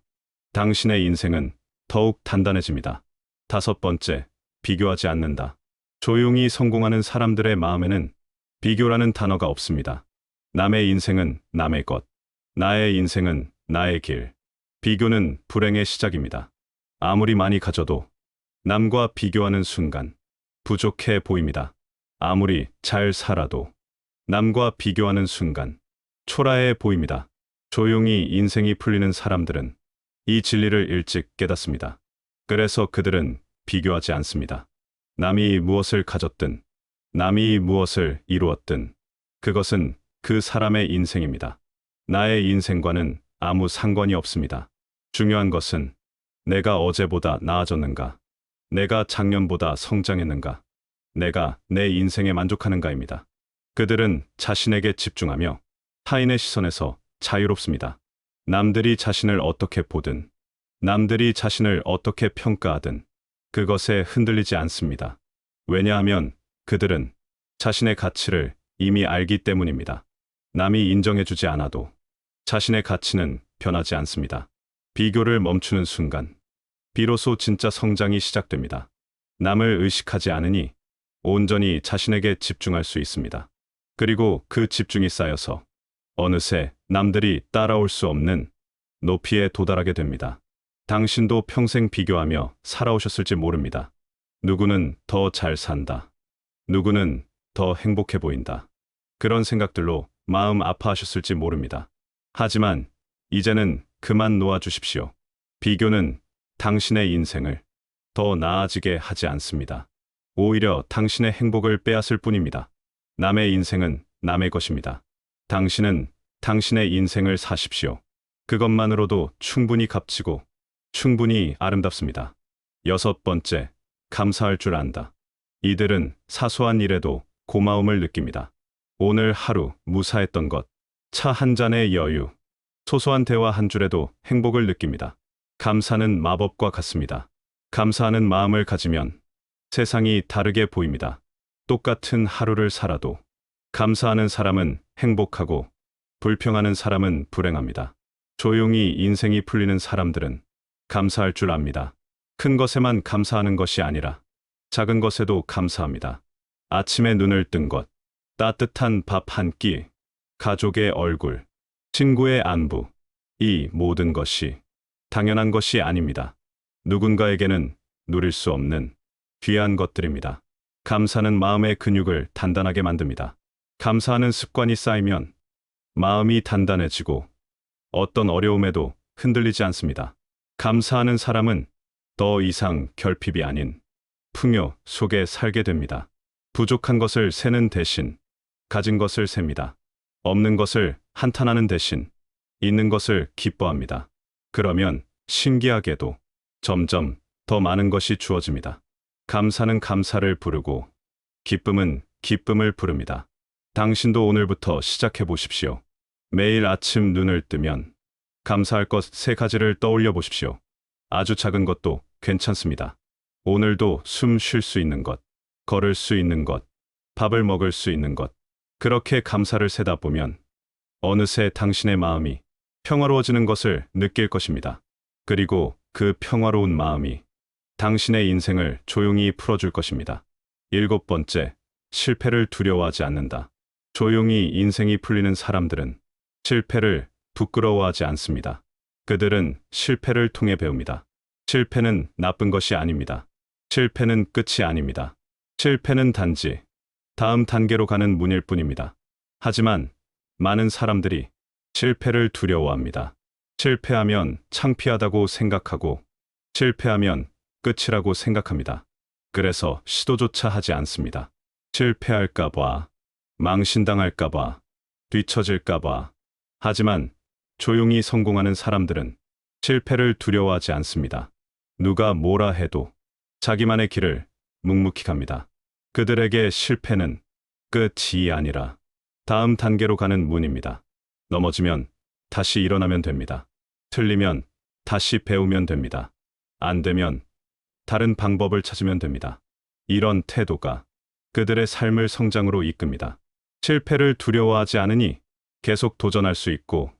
당신의 인생은 더욱 단단해집니다. 다섯 번째, 비교하지 않는다. 조용히 성공하는 사람들의 마음에는 비교라는 단어가 없습니다. 남의 인생은 남의 것, 나의 인생은 나의 길. 비교는 불행의 시작입니다. 아무리 많이 가져도 남과 비교하는 순간 부족해 보입니다. 아무리 잘 살아도 남과 비교하는 순간 초라해 보입니다. 조용히 인생이 풀리는 사람들은 이 진리를 일찍 깨닫습니다. 그래서 그들은 비교하지 않습니다. 남이 무엇을 가졌든, 남이 무엇을 이루었든, 그것은 그 사람의 인생입니다. 나의 인생과는 아무 상관이 없습니다. 중요한 것은 내가 어제보다 나아졌는가, 내가 작년보다 성장했는가, 내가 내 인생에 만족하는가입니다. 그들은 자신에게 집중하며 타인의 시선에서 자유롭습니다. 남들이 자신을 어떻게 보든, 남들이 자신을 어떻게 평가하든 그것에 흔들리지 않습니다. 왜냐하면 그들은 자신의 가치를 이미 알기 때문입니다. 남이 인정해주지 않아도 자신의 가치는 변하지 않습니다. 비교를 멈추는 순간 비로소 진짜 성장이 시작됩니다. 남을 의식하지 않으니 온전히 자신에게 집중할 수 있습니다. 그리고 그 집중이 쌓여서 어느새 남들이 따라올 수 없는 높이에 도달하게 됩니다. 당신도 평생 비교하며 살아오셨을지 모릅니다. 누구는 더 잘 산다. 누구는 더 행복해 보인다. 그런 생각들로 마음 아파하셨을지 모릅니다. 하지만 이제는 그만 놓아주십시오. 비교는 당신의 인생을 더 나아지게 하지 않습니다. 오히려 당신의 행복을 빼앗을 뿐입니다. 남의 인생은 남의 것입니다. 당신은 당신의 인생을 사십시오. 그것만으로도 충분히 값지고 충분히 아름답습니다. 6번째, 감사할 줄 안다. 이들은 사소한 일에도 고마움을 느낍니다. 오늘 하루 무사했던 것, 차 한 잔의 여유, 소소한 대화 한 줄에도 행복을 느낍니다. 감사는 마법과 같습니다. 감사하는 마음을 가지면 세상이 다르게 보입니다. 똑같은 하루를 살아도 감사하는 사람은 행복하고 불평하는 사람은 불행합니다. 조용히 인생이 풀리는 사람들은 감사할 줄 압니다. 큰 것에만 감사하는 것이 아니라 작은 것에도 감사합니다. 아침에 눈을 뜬 것, 따뜻한 밥 한 끼, 가족의 얼굴, 친구의 안부, 이 모든 것이 당연한 것이 아닙니다. 누군가에게는 누릴 수 없는 귀한 것들입니다. 감사는 마음의 근육을 단단하게 만듭니다. 감사하는 습관이 쌓이면 마음이 단단해지고 어떤 어려움에도 흔들리지 않습니다. 감사하는 사람은 더 이상 결핍이 아닌 풍요 속에 살게 됩니다. 부족한 것을 세는 대신 가진 것을 셉니다. 없는 것을 한탄하는 대신 있는 것을 기뻐합니다. 그러면 신기하게도 점점 더 많은 것이 주어집니다. 감사는 감사를 부르고 기쁨은 기쁨을 부릅니다. 당신도 오늘부터 시작해 보십시오. 매일 아침 눈을 뜨면 감사할 것 3가지를 떠올려 보십시오. 아주 작은 것도 괜찮습니다. 오늘도 숨 쉴 수 있는 것, 걸을 수 있는 것, 밥을 먹을 수 있는 것. 그렇게 감사를 세다 보면 어느새 당신의 마음이 평화로워지는 것을 느낄 것입니다. 그리고 그 평화로운 마음이 당신의 인생을 조용히 풀어줄 것입니다. 7번째, 실패를 두려워하지 않는다. 조용히 인생이 풀리는 사람들은 실패를 부끄러워하지 않습니다. 그들은 실패를 통해 배웁니다. 실패는 나쁜 것이 아닙니다. 실패는 끝이 아닙니다. 실패는 단지 다음 단계로 가는 문일 뿐입니다. 하지만 많은 사람들이 실패를 두려워합니다. 실패하면 창피하다고 생각하고 실패하면 끝이라고 생각합니다. 그래서 시도조차 하지 않습니다. 실패할까봐, 망신당할까봐, 뒤처질까봐. 하지만 조용히 성공하는 사람들은 실패를 두려워하지 않습니다. 누가 뭐라 해도 자기만의 길을 묵묵히 갑니다. 그들에게 실패는 끝이 아니라 다음 단계로 가는 문입니다. 넘어지면 다시 일어나면 됩니다. 틀리면 다시 배우면 됩니다. 안 되면 다른 방법을 찾으면 됩니다. 이런 태도가 그들의 삶을 성장으로 이끕니다. 실패를 두려워하지 않으니 계속 도전할 수 있고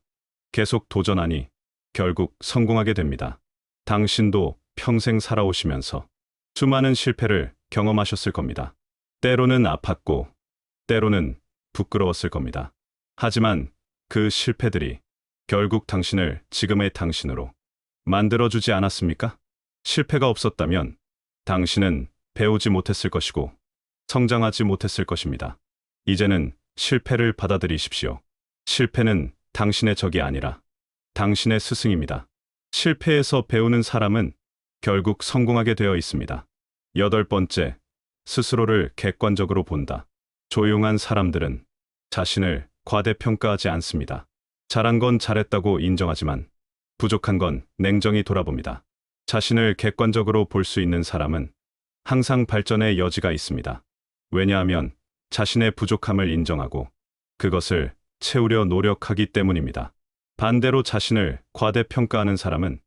계속 도전하니 결국 성공하게 됩니다. 당신도 평생 살아오시면서 수많은 실패를 경험하셨을 겁니다. 때로는 아팠고 때로는 부끄러웠을 겁니다. 하지만 그 실패들이 결국 당신을 지금의 당신으로 만들어주지 않았습니까? 실패가 없었다면 당신은 배우지 못했을 것이고 성장하지 못했을 것입니다. 이제는 실패를 받아들이십시오. 실패는 당신의 적이 아니라 당신의 스승입니다. 실패에서 배우는 사람은 결국 성공하게 되어 있습니다. 여덟 번째, 스스로를 객관적으로 본다. 조용한 사람들은 자신을 과대평가하지 않습니다. 잘한 건 잘했다고 인정하지만 부족한 건 냉정히 돌아봅니다. 자신을 객관적으로 볼 수 있는 사람은 항상 발전의 여지가 있습니다. 왜냐하면 자신의 부족함을 인정하고 그것을 채우려 노력하기 때문입니다. 반대로 자신을 과대평가하는 사람은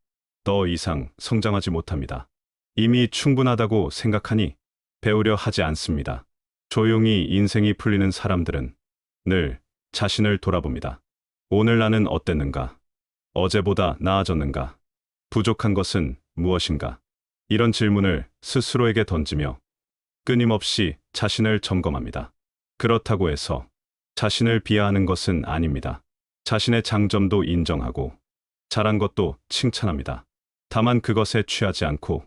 더 이상 성장하지 못합니다. 이미 충분하다고 생각하니 배우려 하지 않습니다. 조용히 인생이 풀리는 사람들은 늘 자신을 돌아봅니다. 오늘 나는 어땠는가? 어제보다 나아졌는가? 부족한 것은 무엇인가? 이런 질문을 스스로에게 던지며 끊임없이 자신을 점검합니다. 그렇다고 해서 자신을 비하하는 것은 아닙니다. 자신의 장점도 인정하고 잘한 것도 칭찬합니다. 다만 그것에 취하지 않고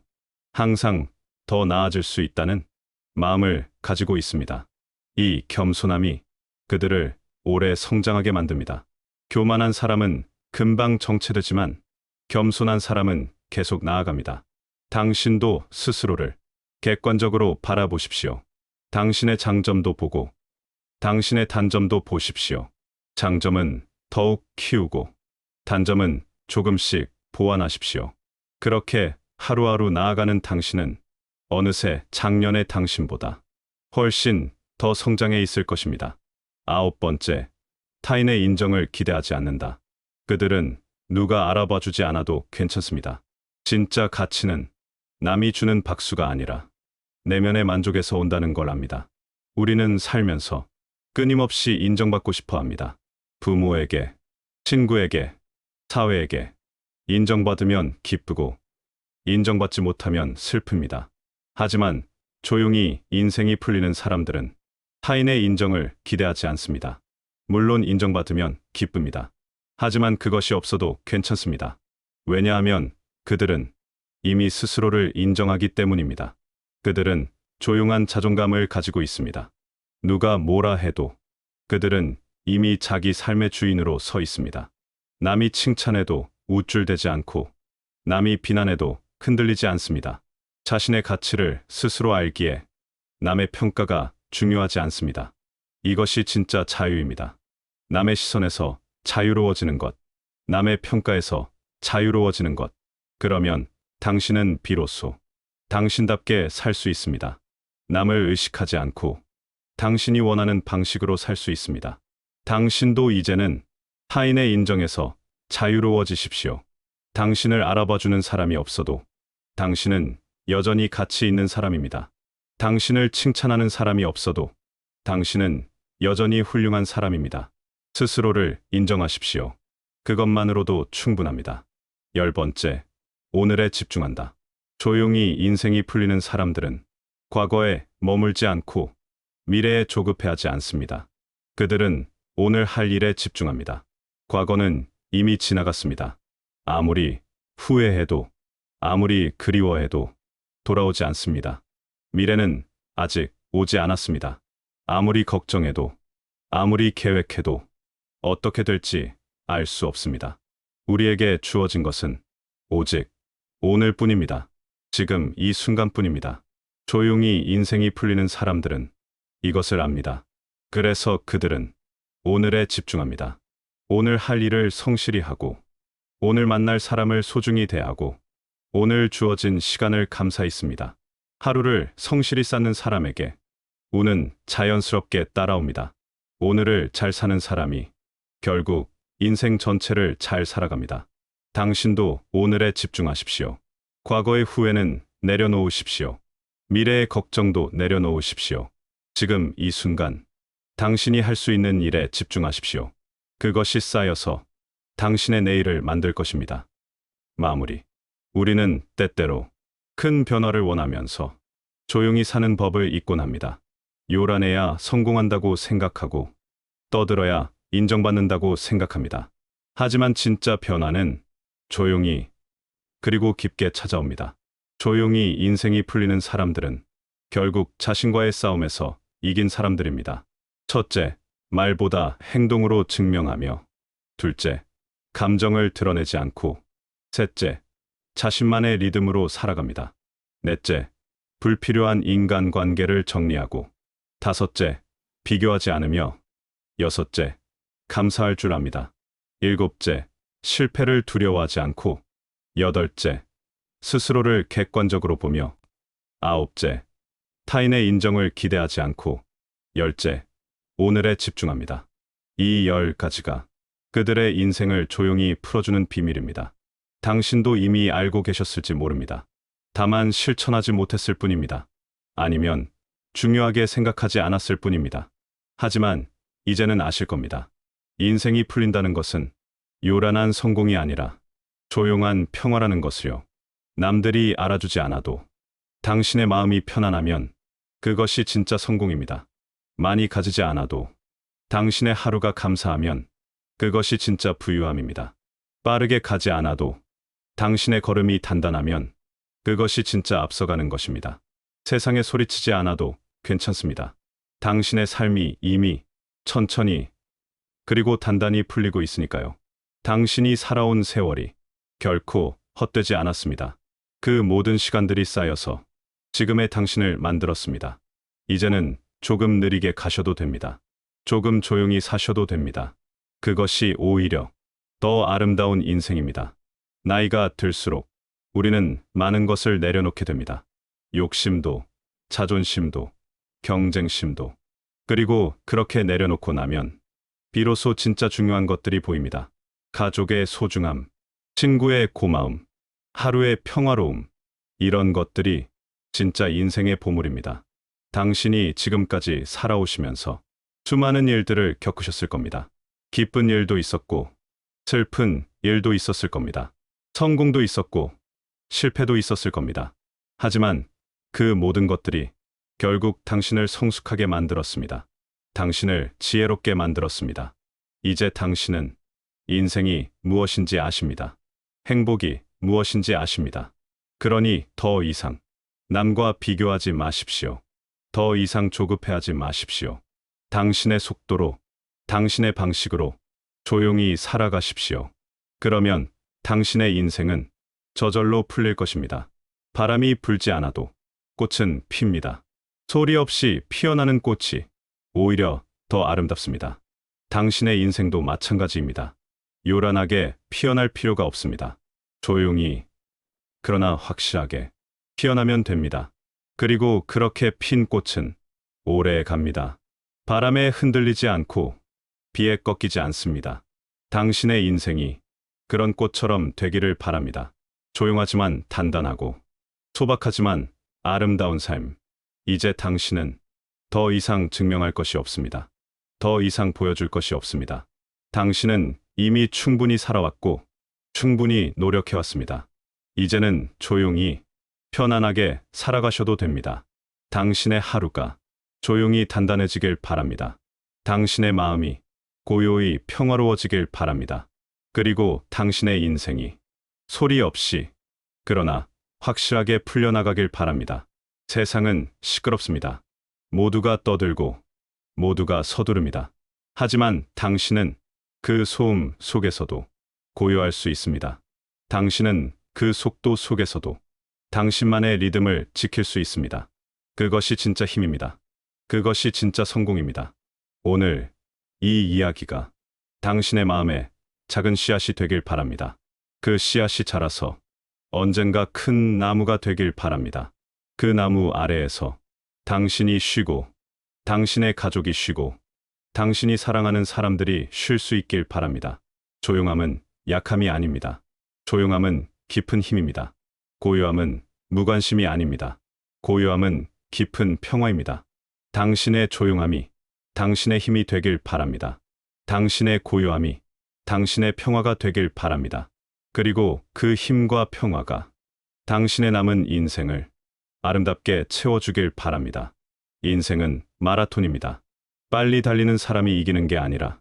항상 더 나아질 수 있다는 마음을 가지고 있습니다. 이 겸손함이 그들을 오래 성장하게 만듭니다. 교만한 사람은 금방 정체되지만 겸손한 사람은 계속 나아갑니다. 당신도 스스로를 객관적으로 바라보십시오. 당신의 장점도 보고 당신의 단점도 보십시오. 장점은 더욱 키우고 단점은 조금씩 보완하십시오. 그렇게 하루하루 나아가는 당신은 어느새 작년의 당신보다 훨씬 더 성장해 있을 것입니다. 아홉 번째, 타인의 인정을 기대하지 않는다. 그들은 누가 알아봐 주지 않아도 괜찮습니다. 진짜 가치는 남이 주는 박수가 아니라 내면의 만족에서 온다는 걸 압니다. 우리는 살면서 끊임없이 인정받고 싶어 합니다. 부모에게, 친구에게, 사회에게 인정받으면 기쁘고 인정받지 못하면 슬픕니다. 하지만 조용히 인생이 풀리는 사람들은 타인의 인정을 기대하지 않습니다. 물론 인정받으면 기쁩니다. 하지만 그것이 없어도 괜찮습니다. 왜냐하면 그들은 이미 스스로를 인정하기 때문입니다. 그들은 조용한 자존감을 가지고 있습니다. 누가 뭐라 해도 그들은 이미 자기 삶의 주인으로 서 있습니다. 남이 칭찬해도 우쭐대지 않고 남이 비난해도 흔들리지 않습니다. 자신의 가치를 스스로 알기에 남의 평가가 중요하지 않습니다. 이것이 진짜 자유입니다. 남의 시선에서 자유로워지는 것, 남의 평가에서 자유로워지는 것. 그러면 당신은 비로소 당신답게 살 수 있습니다. 남을 의식하지 않고 당신이 원하는 방식으로 살 수 있습니다. 당신도 이제는 타인의 인정에서 자유로워지십시오. 당신을 알아봐주는 사람이 없어도 당신은 여전히 가치 있는 사람입니다. 당신을 칭찬하는 사람이 없어도 당신은 여전히 훌륭한 사람입니다. 스스로를 인정하십시오. 그것만으로도 충분합니다. 열 번째, 오늘에 집중한다. 조용히 인생이 풀리는 사람들은 과거에 머물지 않고 미래에 조급해하지 않습니다. 그들은 오늘 할 일에 집중합니다. 과거는 이미 지나갔습니다. 아무리 후회해도 아무리 그리워해도 돌아오지 않습니다. 미래는 아직 오지 않았습니다. 아무리 걱정해도 아무리 계획해도 어떻게 될지 알 수 없습니다. 우리에게 주어진 것은 오직 오늘뿐입니다. 지금 이 순간뿐입니다. 조용히 인생이 풀리는 사람들은 이것을 압니다. 그래서 그들은 오늘에 집중합니다. 오늘 할 일을 성실히 하고 오늘 만날 사람을 소중히 대하고 오늘 주어진 시간을 감사했습니다. 하루를 성실히 쌓는 사람에게 운은 자연스럽게 따라옵니다. 오늘을 잘 사는 사람이 결국 인생 전체를 잘 살아갑니다. 당신도 오늘에 집중하십시오. 과거의 후회는 내려놓으십시오. 미래의 걱정도 내려놓으십시오. 지금 이 순간 당신이 할 수 있는 일에 집중하십시오. 그것이 쌓여서 당신의 내일을 만들 것입니다. 마무리. 우리는 때때로 큰 변화를 원하면서 조용히 사는 법을 잊곤 합니다. 요란해야 성공한다고 생각하고 떠들어야 인정받는다고 생각합니다. 하지만 진짜 변화는 조용히 그리고 깊게 찾아옵니다. 조용히 인생이 풀리는 사람들은 결국 자신과의 싸움에서 이긴 사람들입니다. 첫째, 말보다 행동으로 증명하며. 둘째, 감정을 드러내지 않고. 셋째, 자신만의 리듬으로 살아갑니다. 넷째, 불필요한 인간관계를 정리하고. 다섯째, 비교하지 않으며. 여섯째, 감사할 줄 압니다. 일곱째, 실패를 두려워하지 않고. 여덟째, 스스로를 객관적으로 보며. 아홉째, 타인의 인정을 기대하지 않고. 열째, 오늘에 집중합니다. 이 10가지가 그들의 인생을 조용히 풀어주는 비밀입니다. 당신도 이미 알고 계셨을지 모릅니다. 다만 실천하지 못했을 뿐입니다. 아니면 중요하게 생각하지 않았을 뿐입니다. 하지만 이제는 아실 겁니다. 인생이 풀린다는 것은 요란한 성공이 아니라 조용한 평화라는 것을요. 남들이 알아주지 않아도 당신의 마음이 편안하면 그것이 진짜 성공입니다. 많이 가지지 않아도 당신의 하루가 감사하면 그것이 진짜 부유함입니다. 빠르게 가지 않아도 당신의 걸음이 단단하면 그것이 진짜 앞서가는 것입니다. 세상에 소리치지 않아도 괜찮습니다. 당신의 삶이 이미 천천히 그리고 단단히 풀리고 있으니까요. 당신이 살아온 세월이 결코 헛되지 않았습니다. 그 모든 시간들이 쌓여서 지금의 당신을 만들었습니다. 이제는 조금 느리게 가셔도 됩니다. 조금 조용히 사셔도 됩니다. 그것이 오히려 더 아름다운 인생입니다. 나이가 들수록 우리는 많은 것을 내려놓게 됩니다. 욕심도, 자존심도, 경쟁심도. 그리고 그렇게 내려놓고 나면 비로소 진짜 중요한 것들이 보입니다. 가족의 소중함, 친구의 고마움, 하루의 평화로움. 이런 것들이 진짜 인생의 보물입니다. 당신이 지금까지 살아오시면서 수많은 일들을 겪으셨을 겁니다. 기쁜 일도 있었고, 슬픈 일도 있었을 겁니다. 성공도 있었고, 실패도 있었을 겁니다. 하지만 그 모든 것들이 결국 당신을 성숙하게 만들었습니다. 당신을 지혜롭게 만들었습니다. 이제 당신은 인생이 무엇인지 아십니다. 행복이 무엇인지 아십니다. 그러니 더 이상 남과 비교하지 마십시오. 더 이상 조급해하지 마십시오. 당신의 속도로, 당신의 방식으로 조용히 살아가십시오. 그러면 당신의 인생은 저절로 풀릴 것입니다. 바람이 불지 않아도 꽃은 핍니다. 소리 없이 피어나는 꽃이 오히려 더 아름답습니다. 당신의 인생도 마찬가지입니다. 요란하게 피어날 필요가 없습니다. 조용히, 그러나 확실하게 피어나면 됩니다. 그리고 그렇게 핀 꽃은 오래 갑니다. 바람에 흔들리지 않고 비에 꺾이지 않습니다. 당신의 인생이 그런 꽃처럼 되기를 바랍니다. 조용하지만 단단하고 소박하지만 아름다운 삶. 이제 당신은 더 이상 증명할 것이 없습니다. 더 이상 보여줄 것이 없습니다. 당신은 이미 충분히 살아왔고 충분히 노력해왔습니다. 이제는 조용히 편안하게 살아가셔도 됩니다. 당신의 하루가 조용히 단단해지길 바랍니다. 당신의 마음이 고요히 평화로워지길 바랍니다. 그리고 당신의 인생이 소리 없이 그러나 확실하게 풀려나가길 바랍니다. 세상은 시끄럽습니다. 모두가 떠들고 모두가 서두릅니다. 하지만 당신은 그 소음 속에서도 고요할 수 있습니다. 당신은 그 속도 속에서도 당신만의 리듬을 지킬 수 있습니다. 그것이 진짜 힘입니다. 그것이 진짜 성공입니다. 오늘 이 이야기가 당신의 마음에 작은 씨앗이 되길 바랍니다. 그 씨앗이 자라서 언젠가 큰 나무가 되길 바랍니다. 그 나무 아래에서 당신이 쉬고 당신의 가족이 쉬고 당신이 사랑하는 사람들이 쉴 수 있길 바랍니다. 조용함은 약함이 아닙니다. 조용함은 깊은 힘입니다. 고요함은 무관심이 아닙니다. 고요함은 깊은 평화입니다. 당신의 조용함이 당신의 힘이 되길 바랍니다. 당신의 고요함이 당신의 평화가 되길 바랍니다. 그리고 그 힘과 평화가 당신의 남은 인생을 아름답게 채워주길 바랍니다. 인생은 마라톤입니다. 빨리 달리는 사람이 이기는 게 아니라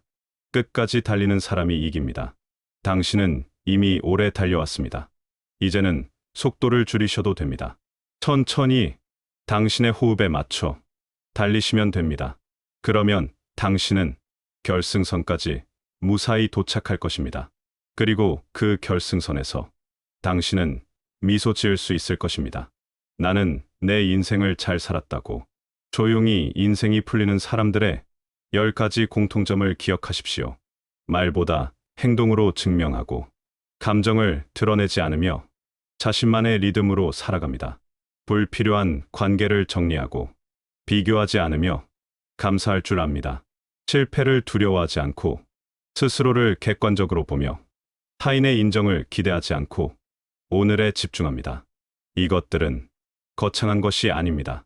끝까지 달리는 사람이 이깁니다. 당신은 이미 오래 달려왔습니다. 이제는 속도를 줄이셔도 됩니다. 천천히 당신의 호흡에 맞춰 달리시면 됩니다. 그러면 당신은 결승선까지 무사히 도착할 것입니다. 그리고 그 결승선에서 당신은 미소 지을 수 있을 것입니다. 나는 내 인생을 잘 살았다고. 조용히 인생이 풀리는 사람들의 10가지 공통점을 기억하십시오. 말보다 행동으로 증명하고, 감정을 드러내지 않으며 자신만의 리듬으로 살아갑니다. 불필요한 관계를 정리하고, 비교하지 않으며 감사할 줄 압니다. 실패를 두려워하지 않고, 스스로를 객관적으로 보며 타인의 인정을 기대하지 않고 오늘에 집중합니다. 이것들은 거창한 것이 아닙니다.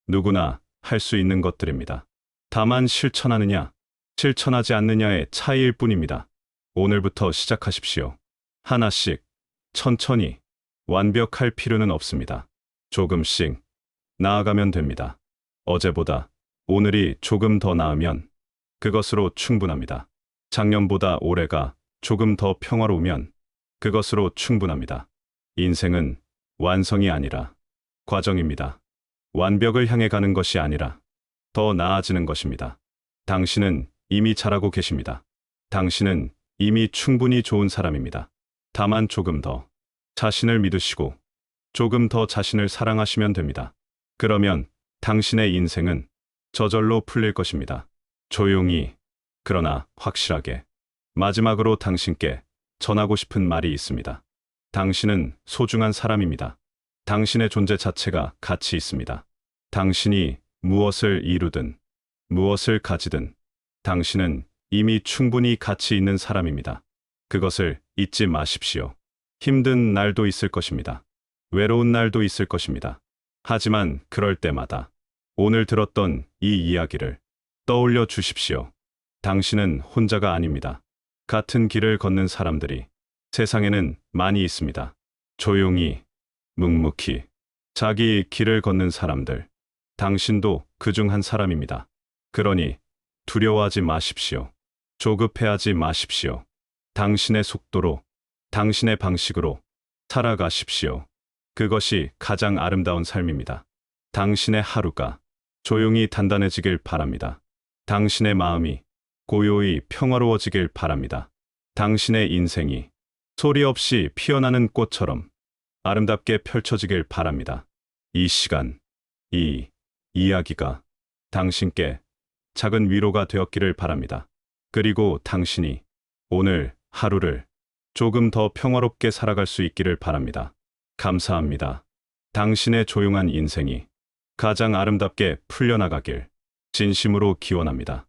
누구나 할 수 있는 것들입니다. 다만 실천하느냐, 실천하지 않느냐의 차이일 뿐입니다. 오늘부터 시작하십시오. 하나씩, 천천히, 완벽할 필요는 없습니다. 조금씩 나아가면 됩니다. 어제보다 오늘이 조금 더 나으면 그것으로 충분합니다. 작년보다 올해가 조금 더 평화로우면 그것으로 충분합니다. 인생은 완성이 아니라 과정입니다. 완벽을 향해 가는 것이 아니라 더 나아지는 것입니다. 당신은 이미 잘하고 계십니다. 당신은 이미 충분히 좋은 사람입니다. 다만 조금 더 자신을 믿으시고 조금 더 자신을 사랑하시면 됩니다. 그러면 당신의 인생은 저절로 풀릴 것입니다. 조용히, 그러나 확실하게. 마지막으로 당신께 전하고 싶은 말이 있습니다. 당신은 소중한 사람입니다. 당신의 존재 자체가 가치 있습니다. 당신이 무엇을 이루든, 무엇을 가지든, 당신은 이미 충분히 가치 있는 사람입니다. 그것을 잊지 마십시오. 힘든 날도 있을 것입니다. 외로운 날도 있을 것입니다. 하지만 그럴 때마다 오늘 들었던 이 이야기를 떠올려 주십시오. 당신은 혼자가 아닙니다. 같은 길을 걷는 사람들이 세상에는 많이 있습니다. 조용히, 묵묵히, 자기 길을 걷는 사람들. 당신도 그중 한 사람입니다. 그러니 두려워하지 마십시오. 조급해하지 마십시오. 당신의 속도로, 당신의 방식으로 살아가십시오. 그것이 가장 아름다운 삶입니다. 당신의 하루가 조용히 단단해지길 바랍니다. 당신의 마음이 고요히 평화로워지길 바랍니다. 당신의 인생이 소리 없이 피어나는 꽃처럼 아름답게 펼쳐지길 바랍니다. 이 시간, 이 이야기가 당신께 작은 위로가 되었기를 바랍니다. 그리고 당신이 오늘 하루를 조금 더 평화롭게 살아갈 수 있기를 바랍니다. 감사합니다. 당신의 조용한 인생이 가장 아름답게 풀려나가길 진심으로 기원합니다.